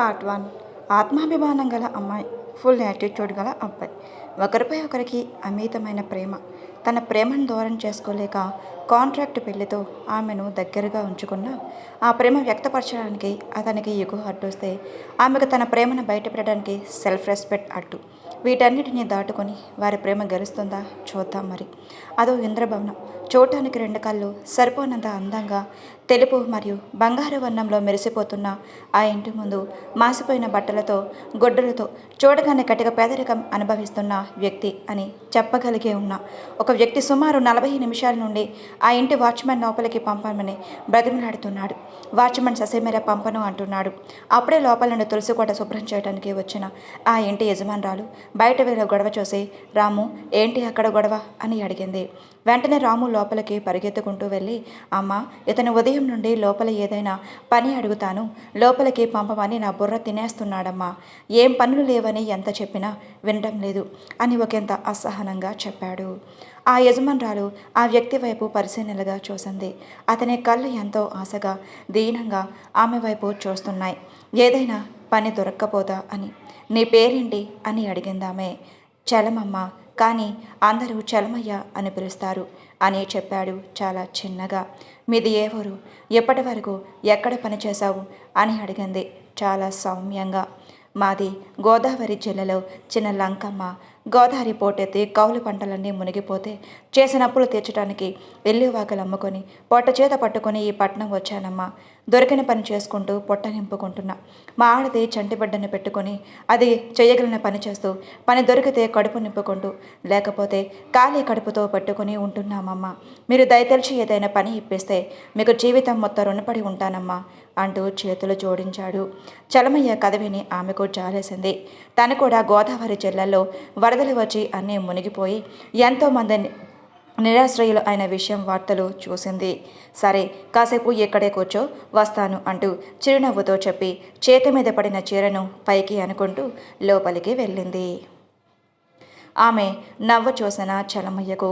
Part 1. ఆత్మాభిమానం గల అమ్మాయి, ఫుల్ యాటిట్యూడ్ గల అబ్బాయి. ఒకరిపై ఒకరికి అమితమైన ప్రేమ. తన ప్రేమను దూరం చేసుకోలేక కాంట్రాక్ట్ పెళ్లితో ఆమెను దగ్గరగా ఉంచుకున్న ఆ ప్రేమ వ్యక్తపరచడానికి అతనికి ఎగువ అడ్డొస్తే ఆమెకు తన ప్రేమను బయటపెట్టడానికి సెల్ఫ్ రెస్పెక్ట్ అడ్డు. వీటన్నిటిని దాటుకొని వారి ప్రేమ గెలుస్తుందా చూద్దాం మరి. అదో ఇంద్రభవనం. చూడటానికి 2 కళ్ళు సరిపోనంత అందంగా తెలుపు మరియు బంగారు వర్ణంలో మెరిసిపోతున్న ఆ ఇంటి ముందు మాసిపోయిన బట్టలతో గొడ్డలతో చూడగానే కటిక పేదరికం అనుభవిస్తున్న వ్యక్తి అని చెప్పగలిగే ఉన్న ఒక వ్యక్తి సుమారు 40 నిమిషాల నుండి ఆ ఇంటి వాచ్మెన్ లోపలికి పంపమని బ్రతిమలాడుతున్నాడు. వాచ్మెన్ ససేమేర పంపను అంటున్నాడు. అప్పుడే లోపల నుండి తులసి కోట శుభ్రం చేయడానికి వచ్చిన ఆ ఇంటి యజమానురాలు బయట వేరే గొడవ చూసి, రాము ఏంటి అక్కడ గొడవ అని అడిగింది. వెంటనే రాము లోపలికి పరిగెత్తుకుంటూ వెళ్ళి, అమ్మ, ఇతను ఉదయం నుండి లోపల ఏదైనా పని అడుగుతాను, లోపలికి పంపమని నా బుర్ర తినేస్తున్నాడమ్మా. ఏం పనులు లేవని ఎంత చెప్పినా వినడం లేదు అని ఒకంత అసహనంగా చెప్పాడు. ఆ యజమానురాలు ఆ వ్యక్తి వైపు పరిశీలనగా చూసింది. అతని కళ్ళు ఎంతో ఆశగా దీనంగా ఆమె వైపు చూస్తున్నాయి. ఏదైనా పని దొరక్కపోదా అని. నీ పేరేంటి అని అడిగిందామె. చలమమ్మ, కానీ అందరూ చలమయ్య అని పిలుస్తారు అని చెప్పాడు చాలా చిన్నగా. మీది ఏ ఊరు, ఎప్పటి వరకు ఎక్కడ పనిచేశావు అని అడిగింది చాలా సౌమ్యంగా. మాది గోదావరి జిల్లాలో చిన్న లంకమ్మ. గోదావరి పోటెత్తి కౌలు పంటలన్నీ మునిగిపోతే చేసిన అప్పులు తీర్చడానికి ఇల్లు వాకలు అమ్ముకొని పొట్ట చేత పట్టుకొని ఈ పట్నం వచ్చానమ్మా. దొరికిన పని చేసుకుంటూ పొట్ట నింపుకుంటున్నా. మా ఆడది చంటిబిడ్డను పెట్టుకొని అది చేయగలిగిన పని చేస్తూ పని దొరికితే కడుపు నింపుకుంటూ, లేకపోతే ఖాళీ కడుపుతో పట్టుకొని ఉంటున్నామమ్మా. మీరు దయతలిచి ఏదైనా పని ఇప్పిస్తే మీకు జీవితం మొత్తం రుణపడి ఉంటానమ్మా అంటూ చేతులు జోడించాడు. చలమయ్య కథ విని ఆమెకు జాలేసింది. తను కూడా గోదావరి జిల్లాలో వరదలు వచ్చి అన్నీ మునిగిపోయి ఎంతోమంది నిరాశ్రయులు అయిన విషయం వార్తలు చూసింది. సరే, కాసేపు ఇక్కడే కూర్చో, వస్తాను అంటూ చిరునవ్వుతో చెప్పి చేతి మీద పడిన చీరను పైకి అనుకుంటూ లోపలికి వెళ్ళింది. ఆమె నవ్వు చూసిన చలమయ్యకు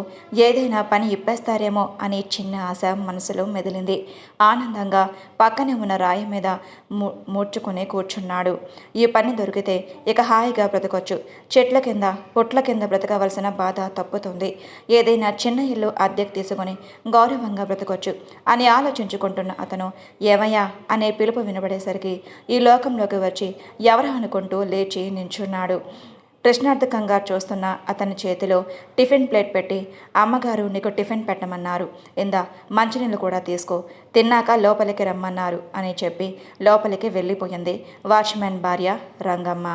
ఏదైనా పని ఇప్పేస్తారేమో అని చిన్న ఆశ మనసులో మెదిలింది. ఆనందంగా పక్కనే ఉన్న రాయి మీద మూడ్చుకుని కూర్చున్నాడు. ఈ పని దొరికితే ఇక హాయిగా బ్రతకొచ్చు. చెట్ల కింద పుట్ల కింద బ్రతకవలసిన బాధ తప్పుతుంది. ఏదైనా చిన్న ఇల్లు అద్దెకు తీసుకొని గౌరవంగా బ్రతకొచ్చు అని ఆలోచించుకుంటున్న అతను ఏమయ్యా అనే పిలుపు వినబడేసరికి ఈ లోకంలోకి వచ్చి ఎవరు అనుకుంటూ లేచి నించున్నాడు. ప్రశ్నార్థకంగా చూస్తున్న అతని చేతిలో టిఫిన్ ప్లేట్ పెట్టి, అమ్మగారు నీకు టిఫిన్ పెట్టమన్నారు, ఇందా మంచినీళ్ళు కూడా తీసుకో, తిన్నాక లోపలికి రమ్మన్నారు అని చెప్పి లోపలికి వెళ్ళిపోయింది వాచ్మెన్ భార్య రంగమ్మ.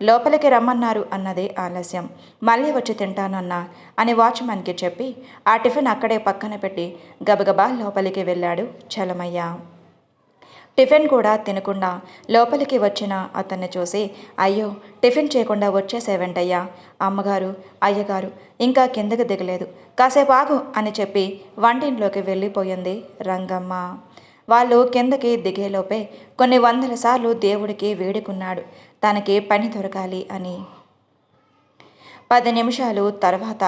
లోపలికి రమ్మన్నారు అన్నది ఆలస్యం. మళ్ళీ వచ్చి తింటానన్నా అని వాచ్మెన్కి చెప్పి ఆ టిఫిన్ అక్కడే పక్కన పెట్టి గబగబా లోపలికి వెళ్ళాడు చలమయ్య. టిఫిన్ కూడా తినకుండా లోపలికి వచ్చిన అతన్ని చూసి, అయ్యో, టిఫిన్ చేయకుండా వచ్చేసేవేంటయ్యా. అమ్మగారు, అయ్యగారు ఇంకా కిందకి దిగలేదు, కాసేపు ఆగు అని చెప్పి వంటింట్లోకి వెళ్ళిపోయింది రంగమ్మ. వాళ్ళు కిందకి దిగేలోపే కొన్ని వందల సార్లు దేవుడికి వేడుకున్నాడు తనకి పని దొరకాలి అని. 10 నిమిషాలు తర్వాత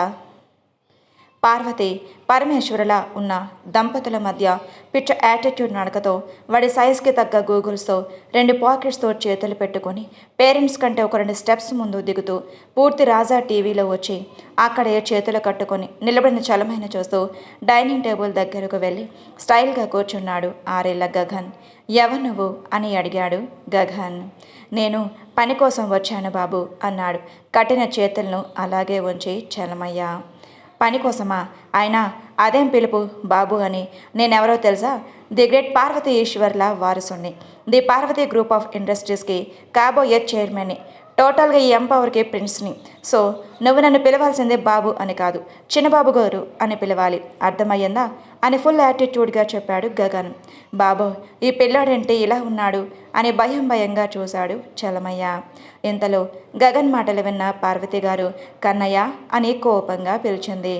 పార్వతి పరమేశ్వరులా ఉన్న దంపతుల మధ్య పిచ్చ యాటిట్యూడ్ నడకతో వాడి సైజ్కి తగ్గ గూగుల్స్తో 2 పాకెట్స్తో చేతులు పెట్టుకొని పేరెంట్స్ కంటే ఒక 2 స్టెప్స్ ముందు దిగుతూ పూర్తి రాజా టీవీలో వచ్చి అక్కడే చేతులు కట్టుకొని నిలబడిన చలమైన చూస్తూ డైనింగ్ టేబుల్ దగ్గరకు వెళ్ళి స్టైల్గా కూర్చున్నాడు 6 ఏళ్ల గగన్. ఎవరు నువ్వు అని అడిగాడు గగన్. నేను పని కోసం వచ్చాను బాబు అన్నాడు కట్టిన చేతులను అలాగే ఉంచి చలమయ్య. పని కోసమా? అయినా అదేం పిలుపు బాబు అని. నేనెవరో తెలుసా? ది గ్రేట్ పార్వతీ ఈశ్వర్ల వారసుని, ది పార్వతీ గ్రూప్ ఆఫ్ ఇండస్ట్రీస్కి కాబోయే చైర్మన్ని, టోటల్గా ఈ ఎంపవర్కి ప్రిన్స్ని. సో నువ్వు నన్ను పిలవాల్సిందే బాబు అని కాదు, చిన్నబాబు గారు అని పిలవాలి, అర్థమయ్యిందా అని ఫుల్ యాటిట్యూడ్గా చెప్పాడు గగన్. బాబో, ఈ పిల్లాడేంటి ఇలా ఉన్నాడు అని భయంగా చూశాడు చలమయ్య. ఇంతలో గగన్ మాటలు విన్న పార్వతి గారు కన్నయ్య అని కోపంగా పిలిచింది.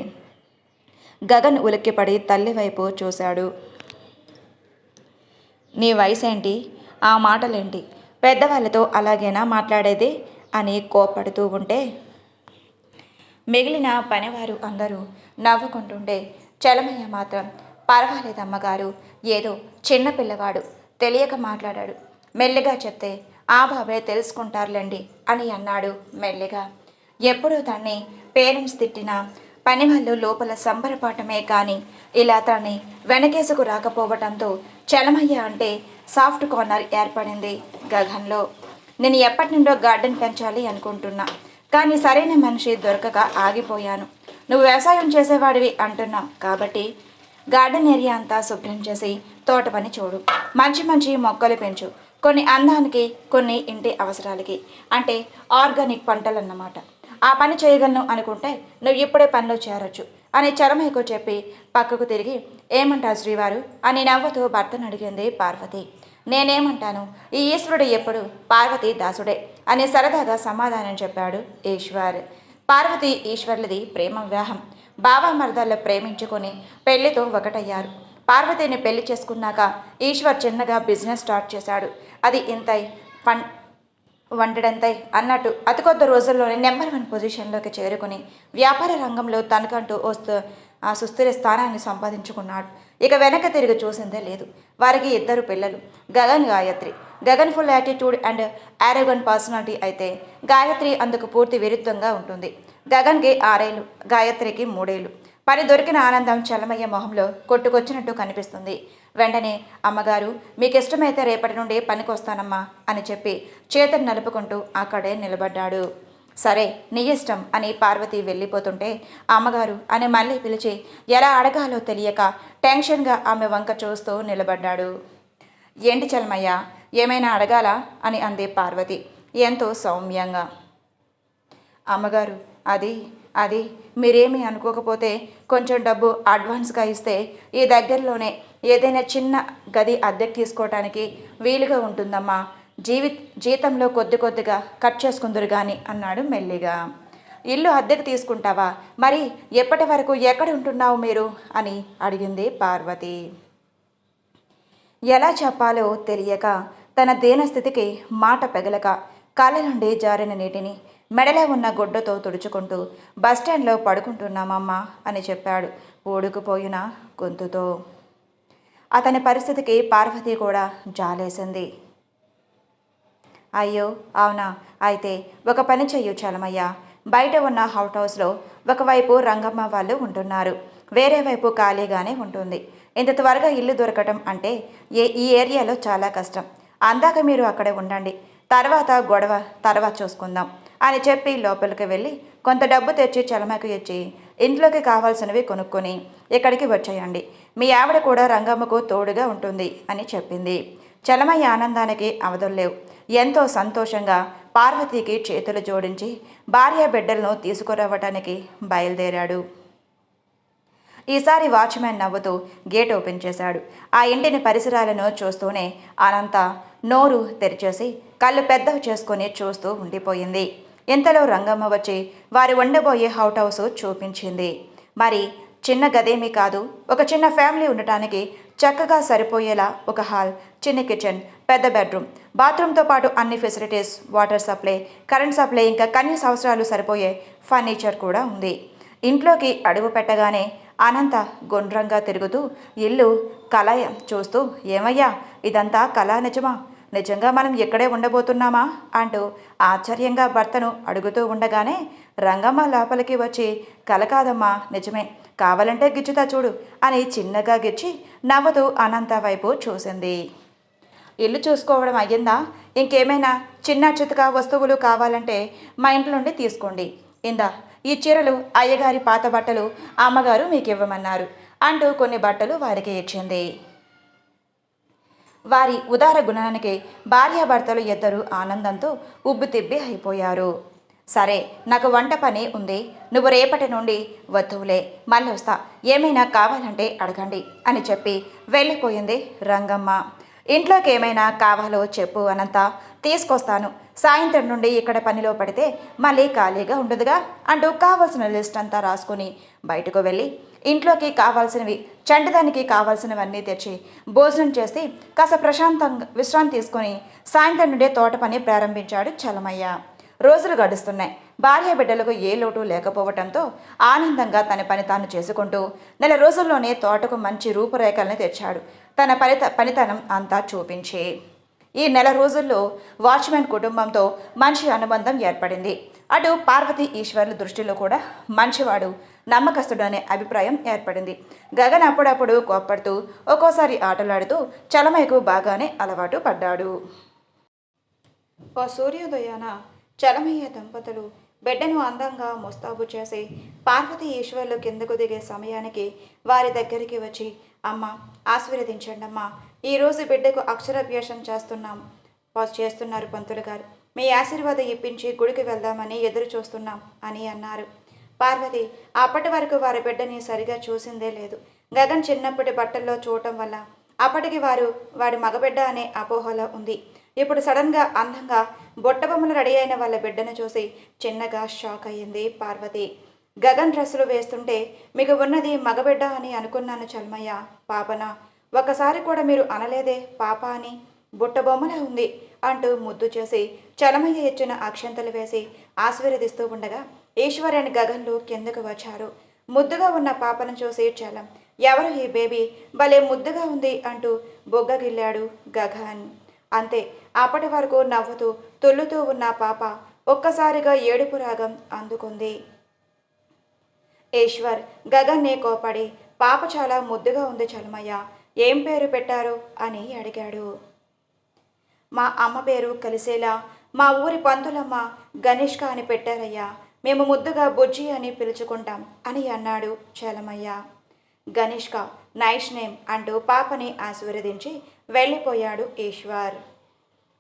గగన్ ఉలిక్కిపడి తల్లి వైపు చూశాడు. నీ వయసేంటి, ఆ మాటలేంటి, పెద్దవాళ్ళతో అలాగేనా మాట్లాడేది అని కోపడుతూ ఉంటే మిగిలిన పనివారు అందరూ నవ్వుకుంటుంటే చలమయ్య మాత్రం పర్వాలేదమ్మగారు, ఏదో చిన్న పిల్లవాడు తెలియక మాట్లాడాడు, మెల్లిగా చెప్తే ఆ బాబే తెలుసుకుంటారులేండి అని అన్నాడు మెల్లిగా. ఎప్పుడూ తన్ని పేరెంట్స్ తిట్టినా పని వాళ్ళు లోపల సంబరపాఠమే కానీ ఇలా తన్ని వెనకేసుకు రాకపోవటంతో చలమయ్య అంటే సాఫ్ట్ కార్నర్ ఏర్పడింది గగన్లో. నేను ఎప్పటి నుండో గార్డెన్ పెంచాలి అనుకుంటున్నా, కానీ సరైన మనిషి దొరకక ఆగిపోయాను. నువ్వు వ్యవసాయం చేసేవాడివి అంటున్నావు కాబట్టి గార్డెన్ ఏరియా అంతా శుభ్రం చేసి తోట పని చూడు. మంచి మంచి మొక్కలు పెంచు, కొన్ని అందానికి కొన్ని ఇంటి అవసరాలకి, అంటే ఆర్గానిక్ పంటలు అన్నమాట. ఆ పని చేయగలను అనుకుంటే నువ్వు ఇప్పుడే పనిలో చేరొచ్చు అని చరమయ్యకు చెప్పి పక్కకు తిరిగి ఏమంటారు శ్రీవారు అని నవ్వుతూ భర్తను అడిగింది పార్వతి. నేనేమంటాను, ఈ ఈశ్వరుడు ఎప్పుడు పార్వతి దాసుడే అని సరదాగా సమాధానం చెప్పాడు ఈశ్వర్. పార్వతి ఈశ్వర్లది ప్రేమ వివాహం. బావ మరదల్లో ప్రేమించుకొని పెళ్లితో ఒకటయ్యారు. పార్వతిని పెళ్లి చేసుకున్నాక ఈశ్వర్ చిన్నగా బిజినెస్ స్టార్ట్ చేశాడు. అది ఇంతై వండడంతై అన్నట్టు అతి కొద్ది రోజుల్లోనే నెంబర్ 1 పొజిషన్లోకి చేరుకుని వ్యాపార రంగంలో తనకంటూ ఆ సుస్థిర స్థానాన్ని సంపాదించుకున్నాడు. ఇక వెనక తిరిగి చూసిందే లేదు. వారికి 2 పిల్లలు, Gagan, Gayatri. Gagan full attitude and arrogant personality అయితే గాయత్రి అందుకు పూర్తి విరుద్ధంగా ఉంటుంది. గగన్కి 6 ఏళ్ళు, గాయత్రికి 3 ఏళ్ళు. పని దొరికిన ఆనందం చలమయ్య మొహంలో కొట్టుకొచ్చినట్టు కనిపిస్తుంది. వెంటనే అమ్మగారు, మీకు ఇష్టమైతే రేపటి నుండి పనికి వస్తానమ్మా అని చెప్పి చేతులు నలుపుకుంటూ అక్కడే నిలబడ్డాడు. సరే నీ ఇష్టం అని పార్వతి వెళ్ళిపోతుంటే అమ్మగారు అని మళ్ళీ పిలిచి ఎలా అడగాలో తెలియక టెన్షన్గా ఆమె వంక చూస్తూ నిలబడ్డాడు. ఏంటి చలమయ్య, ఏమైనా అడగాలా అని అంది పార్వతి ఎంతో సౌమ్యంగా. అమ్మగారు, అది మీరేమీ అనుకోకపోతే కొంచెం డబ్బు అడ్వాన్స్గా ఇస్తే ఈ దగ్గరలోనే ఏదైనా చిన్న గది అద్దెకు తీసుకోవటానికి వీలుగా ఉంటుందమ్మా. జీతంలో కొద్దిగా కట్ చేసుకుందరు కానీ అన్నాడు మెల్లిగా. ఇల్లు అద్దెకు తీసుకుంటావా? మరి ఎప్పటి వరకు ఎక్కడ ఉంటున్నావు మీరు అని అడిగింది పార్వతి. ఎలా చెప్పాలో తెలియక తన దీనస్థితికి మాట పెగలక కళ్ళ నుండి జారిన నీటిని మెడలో ఉన్న గుడ్డతో తుడుచుకుంటూ బస్టాండ్లో పడుకుంటున్నామమ్మా అని చెప్పాడు ఊడుకుపోయిన గొంతుతో. అతని పరిస్థితికి పార్వతి కూడా జాలేసింది. అయ్యో అవునా, అయితే ఒక పని చెయ్యు చలమయ్య. బయట ఉన్న హౌస్లో ఒకవైపు రంగమ్మ వాళ్ళు ఉంటున్నారు, వేరే వైపు ఖాళీగానే ఉంటుంది. ఇంత త్వరగా ఇల్లు దొరకటం అంటే ఈ ఏరియాలో చాలా కష్టం. అందాక మీరు అక్కడే ఉండండి, గొడవ తర్వాత చూసుకుందాం అని చెప్పి లోపలికి వెళ్ళి కొంత డబ్బు తెచ్చి చలమకు ఇచ్చి ఇంట్లోకి కావాల్సినవి కొనుక్కొని ఇక్కడికి వచ్చేయండి. మీ ఆవిడ కూడా రంగమ్మకు తోడుగా ఉంటుంది అని చెప్పింది. చలమయ్య ఆనందానికి అవధుల్లేవు. ఎంతో సంతోషంగా పార్వతికి చేతులు జోడించి భార్య బిడ్డలను తీసుకురావటానికి బయలుదేరాడు. ఈసారి వాచ్మెన్ నవ్వుతూ గేట్ ఓపెన్ చేశాడు. ఆ ఇంటిని పరిసరాలను చూస్తూనే అనంత నోరు తెరిచేసి కళ్ళు పెద్దవి చేసుకొని చూస్తూ ఉండిపోయింది. ఇంతలో రంగమ్మ వచ్చి వారి ఉండబోయే హౌస్ చూపించింది. మరి చిన్న గదేమీ కాదు, ఒక చిన్న ఫ్యామిలీ ఉండటానికి చక్కగా సరిపోయేలా ఒక హాల్, చిన్న కిచెన్, పెద్ద బెడ్రూమ్, బాత్రూమ్తో పాటు అన్ని facilities, water supply, current supply, ఇంకా కనీస అవసరాలు సరిపోయే ఫర్నిచర్ కూడా ఉంది. ఇంట్లోకి అడుగు పెట్టగానే అనంత గుండ్రంగా తిరుగుతూ ఇల్లు కళ చూస్తూ ఏమయ్యా ఇదంతా కళ నిజమా? నిజంగా మనం ఇక్కడే ఉండబోతున్నామా అంటూ ఆశ్చర్యంగా భర్తను అడుగుతూ ఉండగానే రంగమ్మ లోపలికి వచ్చి కల కాదమ్మా నిజమే, కావాలంటే గిచ్చుతా చూడు అని చిన్నగా గిచ్చి నవ్వుతూ అనంత వైపు చూసింది. ఇల్లు చూసుకోవడం అయ్యిందా? ఇంకేమైనా చిన్న చితక వస్తువులు కావాలంటే మా ఇంట్లో నుండి తీసుకోండి. ఇందా ఈ చీరలు, అయ్యగారి పాత బట్టలు అమ్మగారు మీకు ఇవ్వమన్నారు అంటూ కొన్ని బట్టలు వారికి ఇచ్చింది. వారి ఉదార గుణానికి భార్యాభర్తలు ఇద్దరు ఆనందంతో ఉబ్బుతిబ్బి అయిపోయారు. సరే నాకు వంట పని ఉంది, నువ్వు రేపటి నుండి వద్దువులే, మళ్ళీ వస్తా, ఏమైనా కావాలంటే అడగండి అని చెప్పి వెళ్ళిపోయింది రంగమ్మ. ఇంట్లోకి ఏమైనా కావాలో చెప్పు అనంత, తీసుకొస్తాను. సాయంత్రం నుండి ఇక్కడ పనిలో పడితే మళ్ళీ ఖాళీగా ఉండదుగా అంటూ కావాల్సిన లిస్ట్ అంతా రాసుకుని బయటకు వెళ్ళి ఇంట్లోకి కావాల్సినవి, చంటిదానికి కావాల్సినవన్నీ తెచ్చి భోజనం చేసి కాస్త ప్రశాంతంగా విశ్రాంతి తీసుకొని సాయంత్రం నుండే తోట పని ప్రారంభించాడు చలమయ్య. రోజులు గడుస్తున్నాయి. భార్య బిడ్డలకు ఏ లోటు లేకపోవడంతో ఆనందంగా తన పని తాను చేసుకుంటూ నెల రోజుల్లోనే తోటకు మంచి రూపురేఖల్ని తెచ్చాడు. తన పనితనం అంతా చూపించి ఈ నెల రోజుల్లో వాచ్మెన్ కుటుంబంతో మంచి అనుబంధం ఏర్పడింది. అటు పార్వతి ఈశ్వర్ల దృష్టిలో కూడా మంచివాడు, నమ్మకస్తుడు అనే అభిప్రాయం ఏర్పడింది. గగన్ అప్పుడప్పుడు కోప్పడుతూ ఒక్కోసారి ఆటలాడుతూ చలమయ్యకు బాగానే అలవాటు పడ్డాడు. ఓ సూర్యోదయాన చలమయ్య దంపతులు బిడ్డను అందంగా ముస్తాబు చేసి పార్వతి ఈశ్వర్లు కిందకు దిగే సమయానికి వారి దగ్గరికి వచ్చి, అమ్మ ఆశీర్వదించండమ్మా, ఈరోజు బిడ్డకు అక్షరాభ్యాసం చేస్తున్నారు పంతులు గారు, మీ ఆశీర్వాదం ఇప్పించి గుడికి వెళ్దామని ఎదురు చూస్తున్నాం అని అన్నారు. పార్వతి అప్పటి వరకు వారి బిడ్డని సరిగా చూసిందే లేదు. గగన్ చిన్నప్పటి బట్టల్లో చూడటం వల్ల అప్పటికి వాడి మగబిడ్డ అనే అపోహలో ఉంది. ఇప్పుడు సడన్గా అందంగా బొట్టబొమ్మలు రెడీ అయిన వాళ్ళ బిడ్డను చూసి చిన్నగా షాక్ అయ్యింది పార్వతి. గగన్ డ్రెస్సులు వేస్తుంటే మీకు ఉన్నది మగబిడ్డ అని అనుకున్నాను చలమయ్య, పాపన ఒకసారి కూడా మీరు అనలేదే పాప అని, బుట్టబొమ్మలా ఉంది అంటూ ముద్దు చేసి చలమయ్య ఇచ్చిన అక్షంతలు వేసి ఆశీర్వదిస్తూ ఉండగా ఈశ్వరుని గగన్లు కిందకు వచ్చారు. ముద్దుగా ఉన్న పాపను చూసి చలం, ఎవరు ఈ బేబీ, భలే ముద్దుగా ఉంది అంటూ బొగ్గగిల్లాడు గగన్. అంతే, అప్పటి వరకు నవ్వుతూ తుల్లుతూ ఉన్న పాప ఒక్కసారిగా ఏడుపు రాగం అందుకుంది. ఈశ్వర్ గగన్నే కోపడి, పాప చాలా ముద్దుగా ఉంది చలమయ్య, ఏం పేరు పెట్టారు అని అడిగాడు. మా అమ్మ పేరు కలిసేలా మా ఊరి పంతులమ్మ గణేష్క అని పెట్టారయ్యా, మేము ముద్దుగా బుజ్జి అని పిలుచుకుంటాం అని అన్నాడు చలమయ్య. గణేష్క నైస్ నేమ్ అంటూ పాపని ఆశీర్వదించి వెళ్ళిపోయాడు ఈశ్వర్.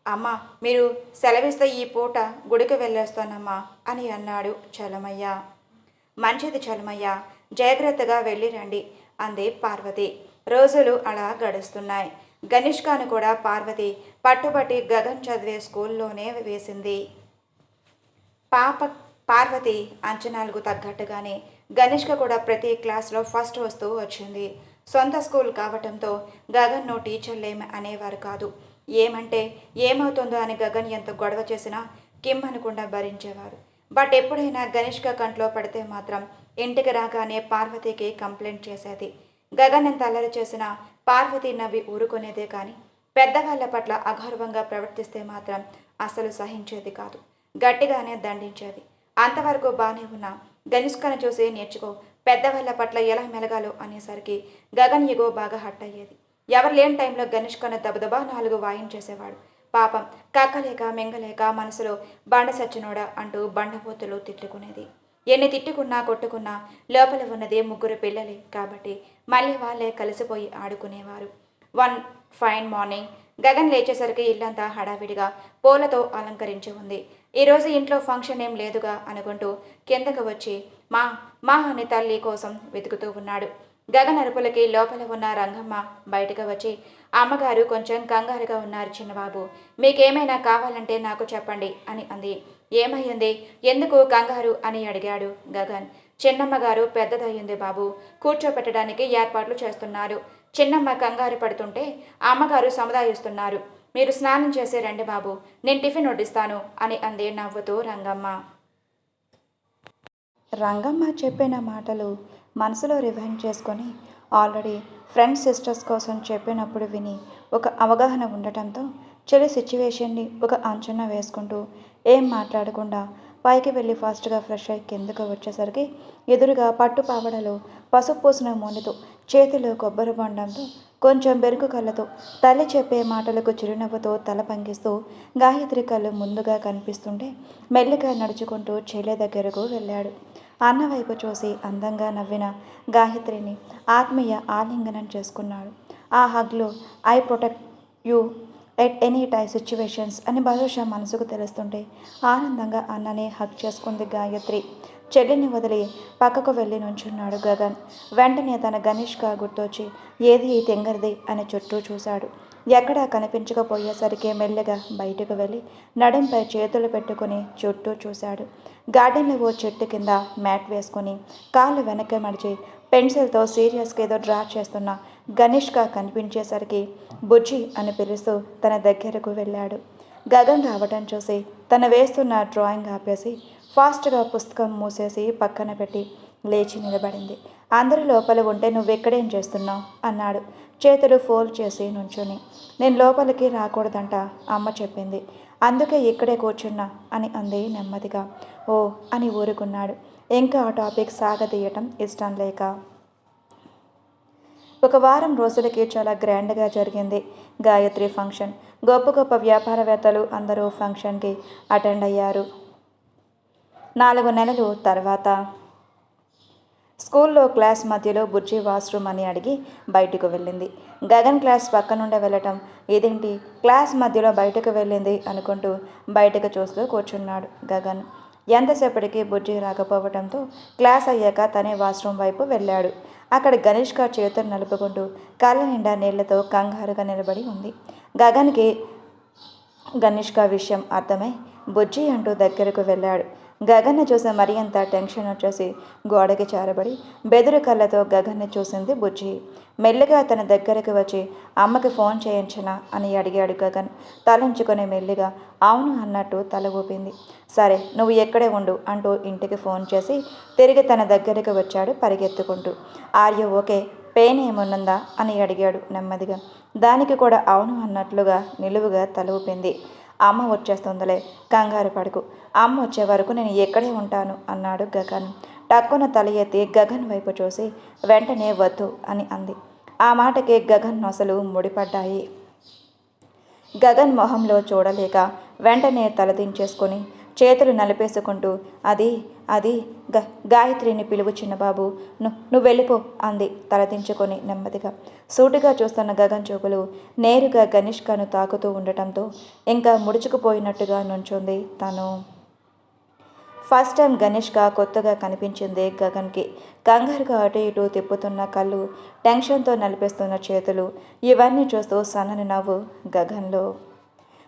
అమ్మ మీరు సెలవిస్తే ఈ పూట గుడికి వెళ్ళేస్తానమ్మా అని అన్నాడు చలమయ్య. మంచిది చలమయ్య, జాగ్రత్తగా వెళ్ళి రండి అంది పార్వతి. రోజులు అలా గడుస్తున్నాయి. గణేష్కాను కూడా పార్వతి పట్టుబట్టి గగన్ చదివే స్కూల్లోనే వేసింది. పార్వతి అంచనాలకు తగ్గట్టుగానే గణేష్క కూడా ప్రతి క్లాస్లో ఫస్ట్ వస్తూ వచ్చింది. సొంత స్కూల్ కావటంతో గగన్ను టీచర్లేమి అనేవారు కాదు. ఏమంటే ఏమవుతుందో అని గగన్ ఎంత గొడవ చేసినా కిమ్ అనకుండా భరించేవారు. బట్ ఎప్పుడైనా గణేష్క కంట్లో పడితే మాత్రం ఇంటికి రాగానే పార్వతికి కంప్లైంట్ చేసేది. గగన్ ఎంత అల్లరి చేసినా పార్వతి నవ్వి ఊరుకునేదే కానీ పెద్దవాళ్ల పట్ల అగౌరవంగా ప్రవర్తిస్తే మాత్రం అస్సలు సహించేది కాదు. గట్టిగానే దండించేది. అంతవరకు బాగానే ఉన్న గణేష్కను చూసి నేర్చుకో, పెద్దవాళ్ల పట్ల ఎలా మెలగాలో అనేసరికి గగన్ ఎగో బాగా హట్ అయ్యేది. ఎవరు లేని టైంలో గణేష్కను దబదబా 4 వాయించేసేవాడు. పాపం కక్కలేక మింగలేక మనసులో బండ సచ్చినోడా అంటూ బండపోతులు తిట్టుకునేది. ఎన్ని తిట్టుకున్నా కొట్టుకున్నా లోపల ఉన్నది 3 పిల్లలే కాబట్టి మళ్ళీ వాళ్ళే కలిసిపోయి ఆడుకునేవారు. వన్ ఫైన్ మార్నింగ్ గగన్ లేచేసరికి ఇల్లంతా హడావిడిగా పూలతో అలంకరించి ఉంది. ఈరోజు ఇంట్లో ఫంక్షన్ ఏం లేదుగా అనుకుంటూ కిందకు వచ్చి మా అని తల్లి కోసం వెతుకుతూ ఉన్నాడు. గగన్ అరుపులకి లోపల ఉన్న రంగమ్మ బయటకు వచ్చి, అమ్మగారు కొంచెం కంగారుగా ఉన్నారు చిన్నబాబు, మీకేమైనా కావాలంటే నాకు చెప్పండి అని అంది. ఏమయ్యింది, ఎందుకు కంగారు అని అడిగాడు గగన్. చిన్నమ్మగారు పెద్దదయ్యింది బాబు, కూర్చోపెట్టడానికి ఏర్పాట్లు చేస్తున్నారు. చిన్నమ్మ కంగారు పడుతుంటే అమ్మగారు సముదాయిస్తున్నారు. మీరు స్నానం చేసి రండి బాబు, నేను టిఫిన్ వడ్డిస్తాను అని అంది నవ్వుతూ రంగమ్మ. రంగమ్మ చెప్పిన మాటలు మనసులో రివైండ్ చేసుకొని ఆల్రెడీ ఫ్రెండ్స్ సిస్టర్స్ కోసం చెప్పినప్పుడు విని ఒక అవగాహన ఉండటంతో చెల్లి సిచ్యువేషన్ని ఒక అంచనా వేసుకుంటూ ఏం మాట్లాడకుండా పైకి వెళ్ళి ఫాస్ట్గా ఫ్రెష్ అయ్యి కిందకు వచ్చేసరికి ఎదురుగా పట్టు పావడలో పసుపు పూసిన మోనితో చేతిలో కొబ్బరి బొండంతో కొంచెం బెరుకు కళ్ళతో తల్లి చెప్పే మాటలకు చిరునవ్వుతో తల పంగిస్తూ గాయత్రి కళ్ళు ముందుగా కనిపిస్తుంటే మెల్లిగా నడుచుకుంటూ చెల్లె దగ్గరకు వెళ్ళాడు. అన్న వైపు చూసి అందంగా నవ్విన గాయత్రిని ఆత్మీయ ఆలింగనం చేసుకున్నాడు. ఆ హగ్లో I protect you at any situations అని భరోసా మనసుకు తెలుస్తుంటే ఆనందంగా అన్ననే హగ్ చేసుకుంది గాయత్రి. చెల్లిని వదిలి పక్కకు వెళ్ళి నుంచున్నాడు గగన్. వెంటనే తన గణేష్గా గుర్తొచ్చి ఏది ఈ తెంగరిది అని చుట్టూ చూశాడు. ఎక్కడా కనిపించకపోయేసరికి మెల్లగా బయటకు వెళ్ళి నడుంపై చేతులు పెట్టుకుని చుట్టూ చూశాడు. గార్డెన్లో ఓ చెట్టు కింద మ్యాట్ వేసుకుని కాళ్ళు వెనక్కి మడిచి పెన్సిల్తో సీరియస్గా ఏదో డ్రా చేస్తున్న గణేష్గా కనిపించేసరికి బుజ్జి అని పిలుస్తూ తన దగ్గరకు వెళ్ళాడు. గగన్ రావటం చూసి తను వేస్తున్న డ్రాయింగ్ ఆపేసి ఫాస్ట్గా పుస్తకం మూసేసి పక్కన పెట్టి లేచి నిలబడింది. అందరూ లోపల ఉంటే నువ్వెక్కడేం చేస్తున్నావు అన్నాడు చేతులు ఫోల్డ్ చేసి నుంచుని. నేను లోపలికి రాకూడదంట అమ్మ చెప్పింది, అందుకే ఇక్కడే కూర్చున్నా అని అంది నెమ్మదిగా. ఓ అని ఊరుకున్నాడు, ఇంకా ఆ టాపిక్ సాగదీయటం ఇష్టం లేక. ఒక వారం రోజులకి చాలా గ్రాండ్గా జరిగింది గాయత్రి ఫంక్షన్. గొప్ప గొప్ప వ్యాపారవేత్తలు అందరూ ఫంక్షన్కి అటెండ్ అయ్యారు. 4 నెలలు తర్వాత స్కూల్లో క్లాస్ మధ్యలో బుజ్జి వాష్రూమ్ అని అడిగి బయటకు వెళ్ళింది. గగన్ క్లాస్ పక్కనుండే వెళ్ళటం, ఇదేంటి క్లాస్ మధ్యలో బయటకు వెళ్ళింది అనుకుంటూ బయటకు చూస్తూ కూర్చున్నాడు గగన్. ఎంతసేపటికి బుజ్జి రాకపోవడంతో క్లాస్ అయ్యాక తనే వాష్రూమ్ వైపు వెళ్ళాడు. అక్కడ గణేష్క చేతులు నలుపుకుంటూ కళ్ళ నిండా నీళ్లతో కంగారుగా నిలబడి ఉంది. గగన్కి గణేష్క విషయం అర్థమై బుజ్జి అంటూ దగ్గరకు వెళ్ళాడు. గగన్ని చూసి మరీ అంత టెన్షన్ వచ్చేసి గోడకి చారబడి బెదురు కళ్ళతో గగన్ని చూసింది బుజ్జి. మెల్లిగా తన దగ్గరకు వచ్చి అమ్మకి ఫోన్ చేయించనా అని అడిగాడు గగన్. తలంచుకొని మెల్లిగా అవును అన్నట్టు తల ఊపింది. సరే నువ్వు ఎక్కడే ఉండు అంటూ ఇంటికి ఫోన్ చేసి తిరిగి తన దగ్గరకు వచ్చాడు పరిగెత్తుకుంటూ. ఆర్య ఓకే, పెయిన్ ఏమున్నందా అని అడిగాడు నెమ్మదిగా. దానికి కూడా అవును అన్నట్లుగా నిలువుగా తల ఊపింది. అమ్మ వచ్చేస్తుందిలే, కంగారు పడుకు, అమ్మ వచ్చే వరకు నేను ఎక్కడే ఉంటాను అన్నాడు గగన్. టక్కున తల ఎత్తి గగన్ వైపు చూసి వెంటనే వద్దు అని అంది. ఆ మాటకి గగన్ నొసలు ముడిపడ్డాయి. గగన్ మొహంలో చూడలేక వెంటనే తలదించేసుకొని చేతులు నలిపేసుకుంటూ అది అది గాయత్రిని పిలువు చిన్నబాబు, నువ్వు వెళ్ళిపో అంది తలదించుకొని నెమ్మదిగా. సూటిగా చూస్తున్న గగన్ చూపులు నేరుగా గణేష్కను తాకుతూ ఉండటంతో ఇంకా ముడుచుకుపోయినట్టుగా నుంచుంది తను. ఫస్ట్ టైం గణేష్క కొత్తగా కనిపించింది గగన్కి. కంగారుగా అటు ఇటు తిప్పుతున్న కళ్ళు, టెన్షన్తో నలిపేస్తున్న చేతులు, ఇవన్నీ చూస్తూ సన్నని నవ్వు గగన్లో.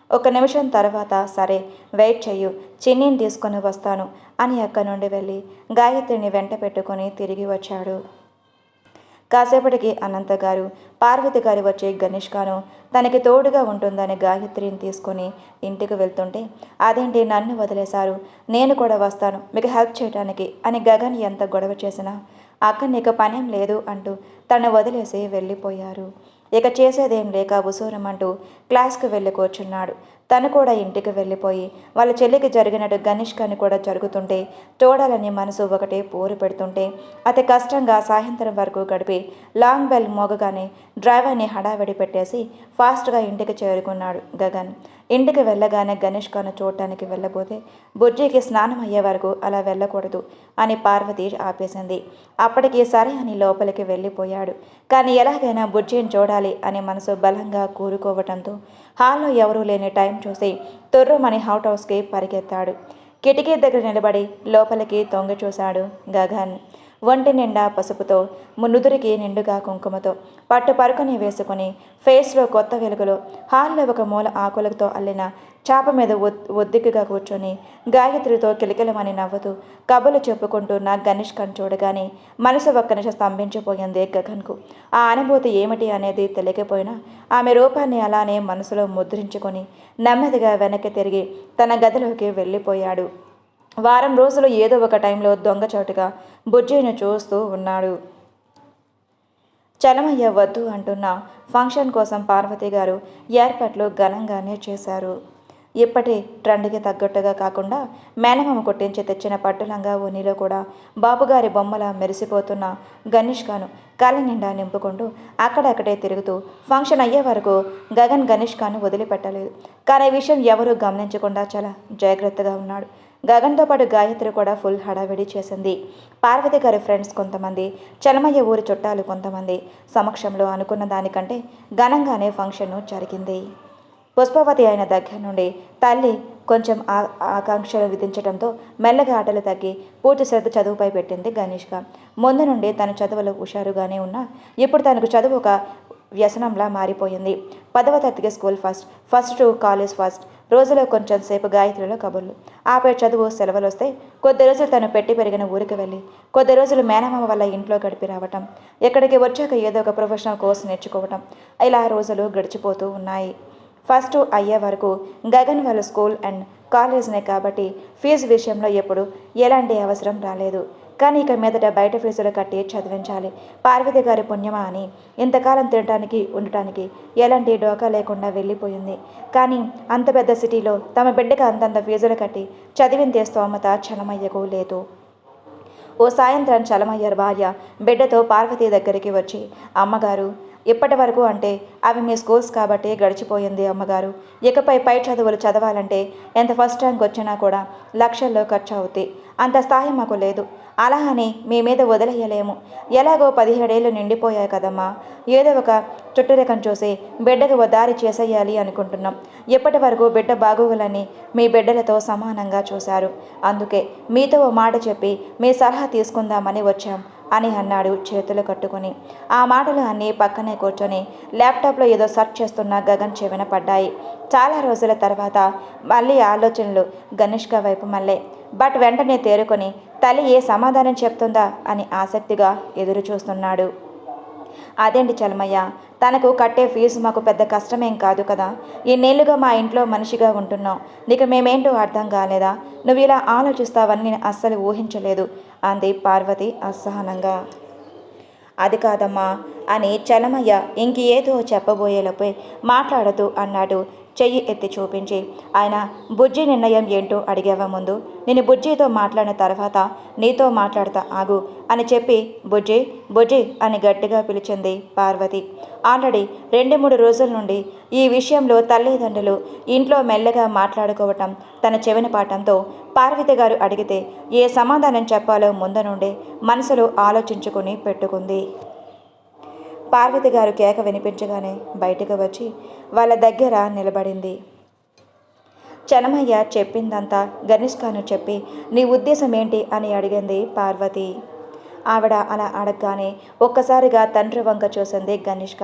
1 నిమిషం తర్వాత సరే వెయిట్ చెయ్యు, చిన్నీని తీసుకొని వస్తాను అని అక్కడి నుండి వెళ్ళి గాయత్రిని వెంట పెట్టుకొని తిరిగి వచ్చాడు. కాసేపటికి అనంత గారు, పార్వతి గారు వచ్చి గణేష్కను తనకి తోడుగా ఉంటుందని గాయత్రిని తీసుకొని ఇంటికి వెళ్తుంటే, అదేంటి నన్ను వదిలేశారు, నేను కూడా వస్తాను మీకు హెల్ప్ చేయడానికి అని గగన్ ఎంత గొడవ చేసినా అక్క నీకు పనేం లేదు అంటూ తను వదిలేసి వెళ్ళిపోయారు. ఇక చేసేదేం లేక ఉసూరమంటూ క్లాస్కి వెళ్ళి కూర్చున్నాడు. తను కూడా ఇంటికి వెళ్ళిపోయి వాళ్ళ చెల్లికి జరిగినట్టు గణేష్కని కూడా జరుగుతుంటే చూడాలని మనసు ఒకటి పోరు పెడుతుంటే అతి కష్టంగా సాయంత్రం వరకు గడిపి లాంగ్ బెల్ మోగగానే డ్రైవర్ని హడావిడి పెట్టేసి ఫాస్ట్గా ఇంటికి చేరుకున్నాడు గగన్. ఇంటికి వెళ్ళగానే గణేష్కను చూడటానికి వెళ్ళబోతే బుజ్జికి స్నానం అయ్యే వరకు అలా వెళ్ళకూడదు అని పార్వతి ఆపేసింది. అప్పటికి సరే అని లోపలికి వెళ్ళిపోయాడు. కానీ ఎలాగైనా బుజ్జిని చూడాలి అని మనసు బలంగా కూరుకోవటంతో హాల్లో ఎవరూ లేని టైం చూసి తొర్రుమని హౌట్ హౌస్కి పరిగెత్తాడు. కిటికీ దగ్గర నిలబడి లోపలికి తొంగి చూశాడు గగన్. ఒంటి నిండా పసుపుతో, నుదురికి నిండుగా కుంకుమతో పట్టు పరుకుని వేసుకుని ఫేస్లో కొత్త వెలుగులో హాల్లో ఒక మూల ఆకులతో అల్లిన చాప మీద ఒద్దికగా కూర్చొని గాయత్రితో కిలకిలమని నవ్వుతూ కబులు చెప్పుకుంటున్న గణేష్కను చూడగానే మనసు ఒక్క నిమిషం స్తంభించిపోయింది గగన్కు. ఆ అనుభూతి ఏమిటి అనేది తెలియకపోయినా ఆమె రూపాన్ని అలానే మనసులో ముద్రించుకొని నెమ్మదిగా వెనక్కి తిరిగి తన గదిలోకి వెళ్ళిపోయాడు. వారం రోజులు ఏదో ఒక టైంలో దొంగచాటుగా బుజ్జిని చూస్తూ ఉన్నాడు. చలమయ్య వద్దు అంటున్న ఫంక్షన్ కోసం పార్వతి గారు ఏర్పాట్లు ఘనంగానే చేశారు. ఇప్పటి ట్రెండ్కి తగ్గట్టుగా కాకుండా మేనమామ కొట్టించి తెచ్చిన పట్టులంగా ఓనీలో కూడా బాబుగారి బొమ్మల మెరిసిపోతున్న గణేష్కను కళ్ళ నిండా నింపుకుంటూ అక్కడక్కడే తిరుగుతూ ఫంక్షన్ అయ్యే వరకు గగన్ గణేష్కను వదిలిపెట్టలేదు. కానీ ఈ విషయం ఎవరూ గమనించకుండా చాలా జాగ్రత్తగా ఉన్నాడు. గగన్తో పాటు గాయత్రి కూడా ఫుల్ హడావిడి చేసింది. పార్వతి గారి ఫ్రెండ్స్ కొంతమంది, చలమయ్య ఊరి చుట్టాలు కొంతమంది సమక్షంలో అనుకున్న దానికంటే ఘనంగానే ఫంక్షన్ జరిగింది. పుష్పవతి అయిన దగ్గర నుండి తల్లి కొంచెం ఆకాంక్షలు విధించడంతో మెల్లగా ఆటలు తగ్గి పూర్తి శ్రద్ధ చదువుపై పెట్టింది గణేష్క. ముందు నుండి తన చదువులో హుషారుగానే ఉన్నా ఇప్పుడు తనకు చదువు ఒక వ్యసనంలా మారిపోయింది. 10వ తరగతికి school first to college first. రోజులో కొంచెం సేపు గాయత్రిలో కబుర్లు, ఆపై చదువు. సెలవులు వస్తే కొద్ది రోజులు తను పెట్టి పెరిగిన ఊరికి వెళ్ళి కొద్ది రోజులు మేనమామ వల్ల ఇంట్లో గడిపి రావటం, ఇక్కడికి వచ్చాక ఏదో ఒక ప్రొఫెషనల్ కోర్స్ నేర్చుకోవటం, ఇలా రోజులు గడిచిపోతూ ఉన్నాయి. ఫస్ట్ అయ్యే వరకు గగన్ వాళ్ళ స్కూల్ అండ్ కాలేజ్నే కాబట్టి ఫీజు విషయంలో ఎప్పుడు ఎలాంటి అవసరం రాలేదు. కానీ ఇక మీదట బయట ఫీజులు కట్టి చదివించాలి. పార్వతి గారి పుణ్యమా అని ఇంతకాలం తినటానికి ఉండటానికి ఎలాంటి డోకా లేకుండా వెళ్ళిపోయింది. కానీ అంత పెద్ద సిటీలో తమ బిడ్డకు అంతంత ఫీజులు కట్టి చదివిందే స్తోమత చలమయ్యకు లేదు. ఓ సాయంత్రం చలమయ్యర్ భార్య బిడ్డతో పార్వతి దగ్గరికి వచ్చి, అమ్మగారు, ఇప్పటి వరకు అంటే అవి మీ స్కూల్స్ కాబట్టి గడిచిపోయింది అమ్మగారు. ఇకపై పై చదువులు చదవాలంటే ఎంత ఫస్ట్ ర్యాంక్ వచ్చినా కూడా లక్షల్లో ఖర్చు అవుతాయి. అంత స్థాయి మాకు లేదు. అలా అని మీ మీద వదిలేయలేము. ఎలాగో 17 ఏళ్ళు నిండిపోయాయి కదమ్మా. ఏదో ఒక చుట్టరికం చూసి బిడ్డకు ఓ దారి చేసేయాలి అనుకుంటున్నాం. ఇప్పటి వరకు బిడ్డ బాగోగులని మీ బిడ్డలతో సమానంగా చూశారు. అందుకే మీతో ఓ మాట చెప్పి మీ సలహా తీసుకుందామని వచ్చాం అని అన్నాడు చేతులు కట్టుకుని. ఆ మాటలు అన్నీ పక్కనే కూర్చొని ల్యాప్టాప్లో ఏదో సెర్చ్ చేస్తున్న గగన్ చెవిన పడ్డాయి. చాలా రోజుల తర్వాత మళ్ళీ ఆలోచనలు గనిష్క వైపు మళ్ళీ. బట్ వెంటనే తేరుకొని తల్లి ఏ సమాధానం చెప్తుందా అని ఆసక్తిగా ఎదురు చూస్తున్నాడు. అదేంటి చలమయ్య, తనకు కట్టే ఫీజు మాకు పెద్ద కష్టమేం కాదు కదా. ఇన్నేళ్లుగా మా ఇంట్లో మనిషిగా ఉంటున్నాం. నీకు మేమేంటో అర్థం కాలేదా? నువ్వు ఇలా ఆలోచిస్తావని నేను అస్సలు ఊహించలేదు అంది పార్వతి అసహనంగా. అది కాదమ్మా అని చలమయ్య ఇంకేదో చెప్పబోయేలోపే మాట్లాడుతూ అన్నాడు చెయ్యి ఎత్తి చూపించి. ఆయన బుజ్జి నిర్ణయం ఏంటో అడిగావా ముందు? నేను బుజ్జితో మాట్లాడిన తర్వాత నీతో మాట్లాడతా ఆగు అని చెప్పి బుజ్జి బుజ్జి అని గట్టిగా పిలిచింది పార్వతి. ఆల్రెడీ 2-3 రోజుల నుండి ఈ విషయంలో తల్లిదండ్రులు ఇంట్లో మెల్లగా మాట్లాడుకోవటం తన చెవిన పాఠంతో పార్వతి గారు అడిగితే ఏ సమాధానం చెప్పాలో ముందు నుండే మనసులో ఆలోచించుకుని పెట్టుకుంది. పార్వతి గారు కేక వినిపించగానే బయటకు వచ్చి వాళ్ళ దగ్గర నిలబడింది. చలమయ్య చెప్పిందంతా గనిష్కను చెప్పి నీ ఉద్దేశం ఏంటి అని అడిగింది పార్వతి. ఆవిడ అలా అడగగానే ఒక్కసారిగా తండ్రి వంక చూసింది గనిష్క.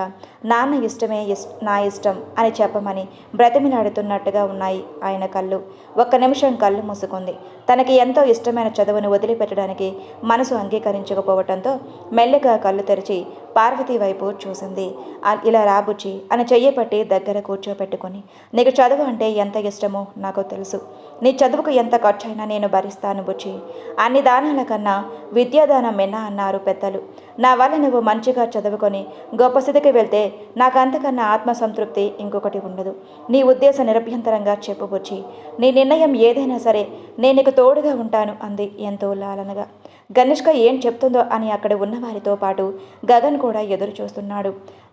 నాన్న ఇష్టమే నా ఇష్టం అని చెప్పమని బ్రతిమిలాడుతున్నట్టుగా ఉన్నాయి ఆయన కళ్ళు. ఒక్క నిమిషం కళ్ళు మూసుకుంది. తనకి ఎంతో ఇష్టమైన చదువును వదిలిపెట్టడానికి మనసు అంగీకరించకపోవటంతో మెల్లగా కళ్ళు తెరిచి పార్వతి వైపు చూసింది. ఇలా రాబుచ్చి అని చెయ్యి పట్టి దగ్గర కూర్చోపెట్టుకొని, నీకు చదువు అంటే ఎంత ఇష్టమో నాకు తెలుసు. నీ చదువుకు ఎంత ఖర్చైనా నేను భరిస్తాను బుచ్చి. అన్ని దానాల కన్నా విద్యాదానం మిన్నా అన్నారు పెద్దలు. నా వల్ల నువ్వు మంచిగా చదువుకొని గొప్ప స్థితికి వెళ్తే నాకు అంతకన్నా ఆత్మసంతృప్తి ఇంకొకటి ఉండదు. నీ ఉద్దేశం నిరభ్యంతరంగా చెప్పు బుచ్చి. నీ నిర్ణయం ఏదైనా సరే నేను నీకు తోడుగా ఉంటాను అంది ఎంతో లాలనగా. గనిష్క ఏం చెప్తుందో అని అక్కడ ఉన్నవారితో పాటు గగన్ కూడా ఎదురు చూస్తున్నాడు.